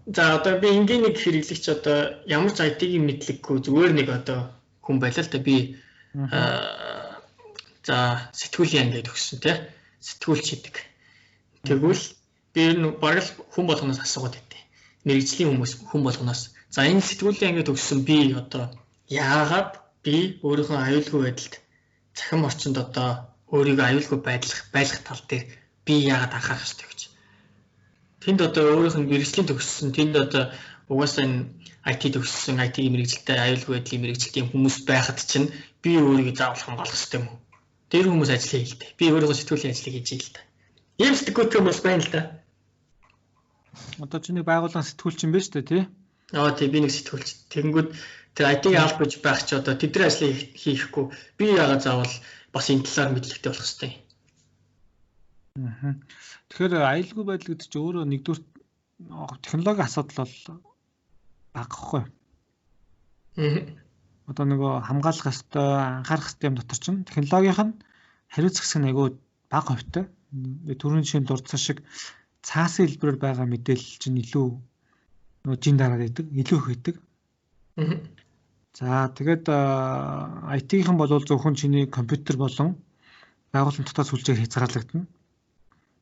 За одоо би энгийн нэг хэрэглэгч одоо ямар ч IT-ийн мэдлэггүй зүгээр нэг одоо хүн байлаа л да би за сэтгүүлийн анги төгссөн тий. Сэтгүүлч хийдэг. Тэгвэл би бараг хүн болгоноос асуугаад байдیں۔ Мэргэжлийн хүн болгоноос. За энэ сэтгүүлийн анги төгссөн би одоо яагаад би өөрийнхөө аюулгүй байдалд цахим орчинд одоо өөрийгөө аюулгүй байлгах тал дээр би яагаад анхаарах ёстой гэж. Тэнд одоо өөрийнх нь мэргэжлийн төгссөн, тэнд одоо угаасаа энэ IT төгссөн, IT-ийн мэргэжилтэй, аюулгүй байдлын мэргэжилтийн хүмүүс байхад чинь би өөрийгөө заавал хамгаалах ёстой юм уу? Тэр хүмүүс ажил хийх л дээ. Би өөрийнхөө сэтгүүлийн ажлыг хийж ийл та. Ийм сэтгүүлч хүмүүс байна л да. Одоо чиний байгууллагын сэтгүүлч юм байна шүү дээ, тий? Тий, би нэг сэтгүүлч. Тэгэнгүүт тэр IT албаж байх ч одоо тэдний ажлыг хийхгүй би яагаад заавал бас энэ талаар мэдлэгтэй болох ёстой юм. Тэгэхээр аюулгүй байдал гэдэг чинь өөрөө нэгдүгээр технологийн асуудал бол бага хгүй. Одоо нөгөө хамгаалах ёстой, анхаарах ёстой юм дотор чинь технологийнх нь хариуцах хэсэг нь айгүй бага хувьтай. Түрүүн жишээнд дурдсан шиг цаасын хэлбэрээр байгаа мэдээлэл чинь илүү нөгөө жин дараад идэг, илүү их идэг. За тэгээд IT-ийнхэн бол зөвхөн чиний компьютер болон байгууллагын дотоод сүлжээг хязгаарлагдана.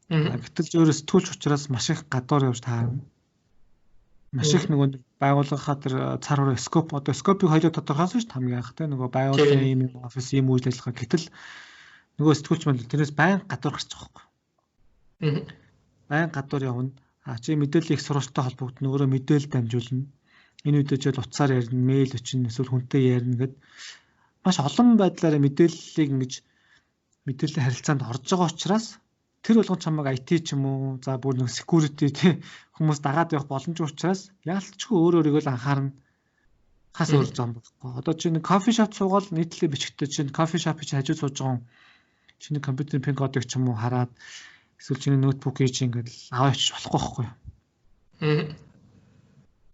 Гэтэл өөрөө сэтгүүлч учраас маш их гадуур явж таарна. Маш их нөгөө байгууллагынхаа тэр цар хүрээ скоп одоо скопыг хоёул тодорхойлсон шүү дээ хамгийн анх те нөгөө байгууллагын ийм офис ийм үйл ажиллагаа гэтэл нөгөө сэтгүүлч мэл тэрнээс байн гадуур гарч байгаа байхгүй. Байн гадуур явна. Чи мэдээлэл их сурвалжтай холбогдно өөрөө мэдээлэл дамжуулна. Энэ үедээ ч утсаар ярина, мэйл өчнө, эсвэл хүнтэй ярина гэд маш олон байдлаар мэдээллийг ингэж мэдээллийн харилцаанд орж байгаа учраас тэр болгон чамайг IT ч юм уу, за бүр нэг security тий хүмүүс дагаад явах боломжтой учраас яалтчгүй өөрийгөө л анхаарна. Хас өөр зам байхгүй. Одоо чи нэг кофе шоп суугаад нийтлээ бичгтээ чи кофе шопыг чи хажууд сууж байгаа чиний компьютерийн пин кодыг ч юм уу хараад эсвэл чиний ноутбукийг чи ингээд аваа авчиж болохгүй байхгүй.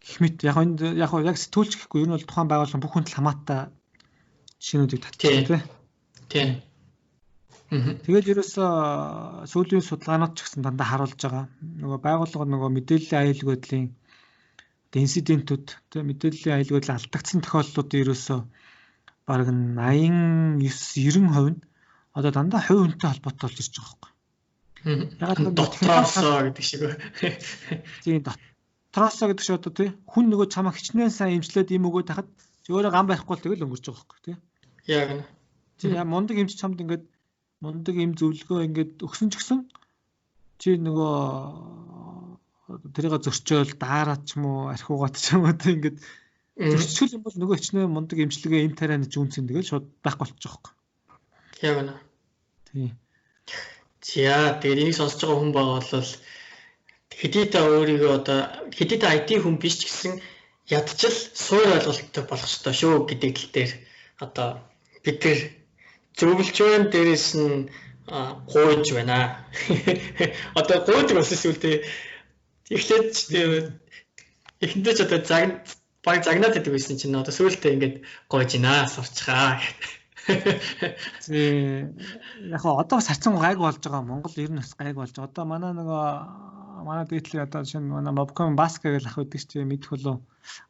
Гэх мэт яг сэтгүүлч гэхгүй ер нь бол тухайн байгууллагын бүх хүндэл хамаатай шинүүдийг татчихсан тий. Тэгээд ерөөсөө сүүлийн судалгаанууд ч гэсэн дандаа харуулж байгаа. Нөгөө байгууллага нөгөө мэдээллийн аюулгүй байдлын инцидентүүд тий мэдээллийн аюулгүй байдлын алдагдсан тохиолдлуудын ерөөсөө бараг 89-90% нь одоо дандаа хувь хүнтэй холбоотой болж ирж байгаа байхгүй. Ягаад дотроосоо гэдэг шиг үү? Тийм дотроосоо гэдэг шиг одоо тий хүн нөгөө чамаа хичнээн сайн имжлээд юм өгөөд тахад өөрөө гам байхгүй л тэгэл өнгөрч байгаа байхгүй тий. Яг нь. Тий мундаг имж чамд ингээд мундаг им зөвлөгөө ингээд өгсөн ч гэсэн чи нөгөө тэрийг зөрчөөл даараад ч юм уу архиугаад ч юм уу тий ингээд зөрчил юм бол нөгөө хичнээн мундаг имжлэгээ им тарианы зүүнцэн тэгэл шууд байхгүй болчих жоох. Яг нь. Тий. За тэгээд энийг сонсож байгаа хүн байгаа бол хэдийдээ өөрийгөө одоо хэдийдээ IT хүн биш ч гэсэн ядчил суур ойлголттой болох ёстой шүү гэдэг тал дээр одоо бид тэр зөвлөж байна дээрээс нь гуйж байна. Одоо гуйдаг бас эсвэл тэ эхлээд ч тийм эхэндээ ч одоо баг загнаад байдаг байсан чинь одоо сүүлдээ ингээд гуйж гинэ сурчгаа. Яг одоо сарцсан гайг болж байгаа Монгол ер нь бас гайг болж байгаа. Одоо манай дээдлээ одоо шинэ манай Mobcom Баска гэж ах байдаг ч мэдэх болов.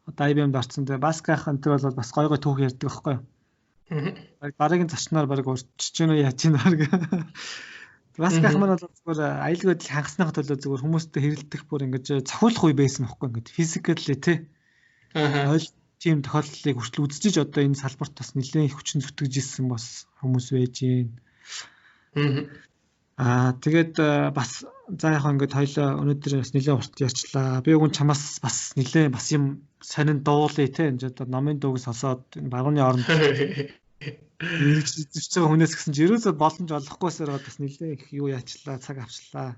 Одоо IBM-д орсон дээр Басках энэ бол бас гой түүх ярьдаг байхгүй юу? Барыгийн зочноор барыг урчиж гэнэ яаж гэнэ гэх. Басках маань бол зүгээр аюулгүй байдлыг хангасныхаа төлөө зүгээр хүмүүстэй хэрэлдэх бүр ингэж цохиулах үе байсан байхгүй ингэж физикали тий. Тийм тохиолдлыг хүртэл үзчихэж одоо энэ салбарт бас нэлээд их хүчин зүтгэж ирсэн бас хүмүүс байж гин. Тэгээд бас за яг ингээд хоёлаа өнөөдөр бас нэлээд урт ярьчлаа. Би өгөн чамаас бас нэлээд бас юм сонин дуулъя те. Энд одоо номын дууг сонсоод багууны оронд ирж байгаа хүнээс гэсэн чи ерөөсөө боломж олохгүйсээр бас нэлээд их юу яачлаа, цаг авчлаа.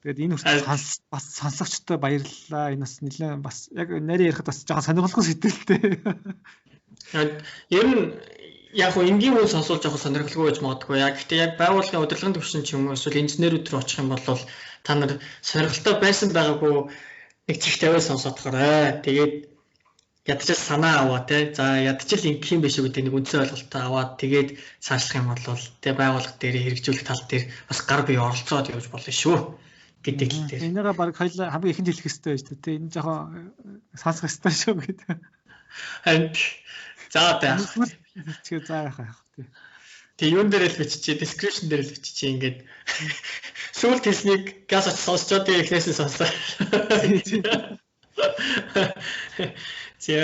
Тэгээд энэ хүртэл бас сонсогчтой баярлалаа. Энэ бас нэлээд бас яг нарийн ярихад бас жоохон сонирхолтой сэтгэлтэй. Ер нь яг хөө энгийн хүн сонсуулж явах сонирхолтой гэж магадгүй. Яг гэхдээ яг байгууллагын удирдлагын төвшин ч юм уу эсвэл инженерүүд рүү очих юм бол та нар сонирхолтой байсан байгаагүй нэг цэгт тавиад сонсоодохорой. Тэгээд ядчил санаа аваа те. За ядчил ингэх юм биш үү гэдэг нэг үндсэн ойлголтоо аваад тэгээд цаашлах юм бол тэг байгууллага дээр хэрэгжүүлэх тал дээр бас гар бие оролцоод явж болно шүү гэдэг л дээр. Энийгээ баг хоёлаа хамгийн ихэнд хэлэх хэрэгтэй байж тээ. Энэ жоохон сонсох хэрэгтэй шүү гэдэг. Харин за та. Тэгээ заах яах тий. Тэг юун дээр л биччихээ, description дээр л биччихээ ингээд. Сүүлд хэлснийг газ оч сонсчоод эхнээс нь сонссоо. За.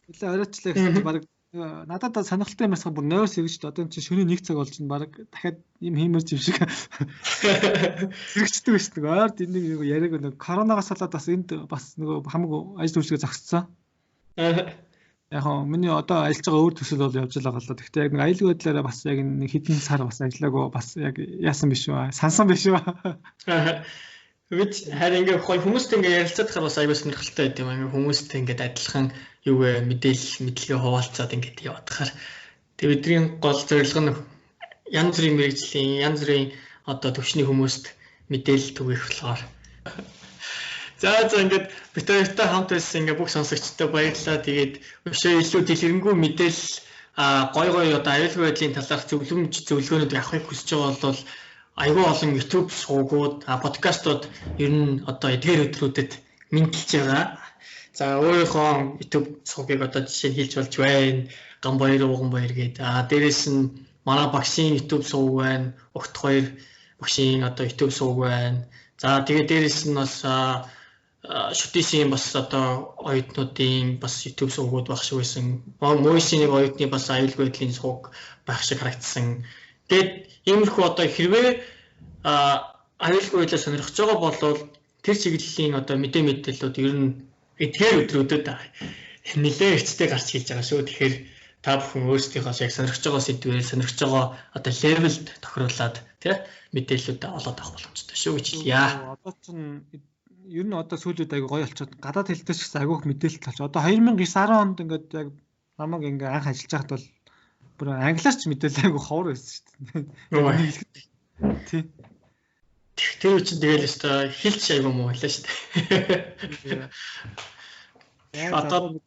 Илээ оройчлаа гэсэн баг надад сонирхолтой юм асах бүр нойрс ирж одоо энэ чинь шөнийн 1 цаг болж чинь баг дахиад юм хиймэрч юм шиг зэрэгчдэг байсан нэг ойрд энийг яриаг нэг коронавигаас болоод бас энд бас нөгөө хамаагүй ажил үйлчлэгээ зогсцсон. Яг хоо миний одоо ажиллаж байгаа өөр төсөл бол явж байгаа л да. Гэхдээ яг нэг аюулгүй байдлаараа бас яг нэг хэдэн сар бас ажиллаагүй бас яг яасан биш үү? Сансан биш үү? Үгүй харин ингээ хүмүүстэй ингээ ярилцаад хахад бас аюул сонирхолтой байт юм. Ингээ хүмүүстэй ингээ адилхан юу вэ мэдлэгээ хуваалцаад ингээ яваад хахаар тэг бидний гол зорилго нь янз бүрийн мэрэгжлийн янз бүрийн одоо төвчний хүмүүст мэдээлэл түгэх болохоор. За ингээд бид хоёртай хамт байсан ингээ бүх сонсогчдод баярлалаа. Тэгээд өшөө илүү дэлгэрэнгүй мэдээлэл гой одоо аюулгүй байдлын талаарх зөвлөгөөнүүд авахыг хүсэж байгаа бол айгүй олон YouTube суугууд, подкастууд ер нь одоо эдгээр өдрүүдэд мэдлж байгаа. За өөрийнхөө YouTube суугийг одоо жишээ нь хэлж болж байна. Гамбаяр ууганбаяр гэдэг. Дээрээс нь манай багшийн YouTube сууг байна. Огт хоёр багшийн одоо YouTube сууг байна. За тэгээд дээрээс нь бас шүтээсийн бас одоо оюутнуудын бас YouTube суугууд байх шиг байсан. Мойшийн нэг оюутны бас аюулгүй байдлын сууг байх шиг харагдсан. Тэгээд иймэрхүү одоо хэрвээ аюулгүй байдлаар сонирхож байгаа бол тэр чиглэлийн одоо мэдээллүүд ер нь эдгээр өдрүүдэд нэлээд эрттэй гарч хэлж байгаа шүү. Тэгэхээр та бүхэн өөрсдийнхоос яг сонирхож байгаа сэдвээр сонирхож байгаа одоо левелд тохируулаад тий мэдээллүүдээ олоод авах боломжтой шүү гэж хэлье. Одоо чинь ер нь одоо сүүлүүд аягүй гоё болчиход гадаад хэл дээр ч гэсэн айгүйх мэдээлэл талч. Одоо 2010 онд ингээд яг намайг ингээ анх ажиллаж байхад бол бүр англиарч мэдээлэл айгүй ховор байсан шүү дээ. Тий. Тэр үчин тэгэл өстой хэлж айгүй муу байлаа шүү дээ. Одоо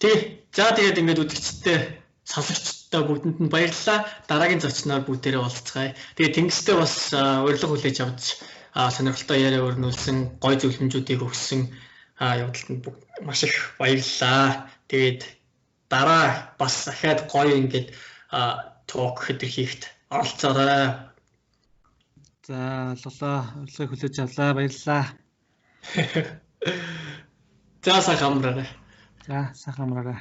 тэгээд ингээд үдгчтэй сонсогчдод бүгдэнд нь баярлалаа. Дараагийн зочноор бүгдээрээ уулзцгаая. Тэгээд Тэнгистэй бас урилга хүлээж авч сонирхолтой яриа өрнүүлсэн, гой зөвлөмжүүдийг өгсөн явдалд нь маш их баярлалаа. Тэгээд дараа бас дахиад гоё ингээд ток хэдэр хийхэд оролцоорой. За боллоо. Урилгыг хүлээж авлаа. Баярлалаа. За сайхан амраарай. За сайхан амраарай.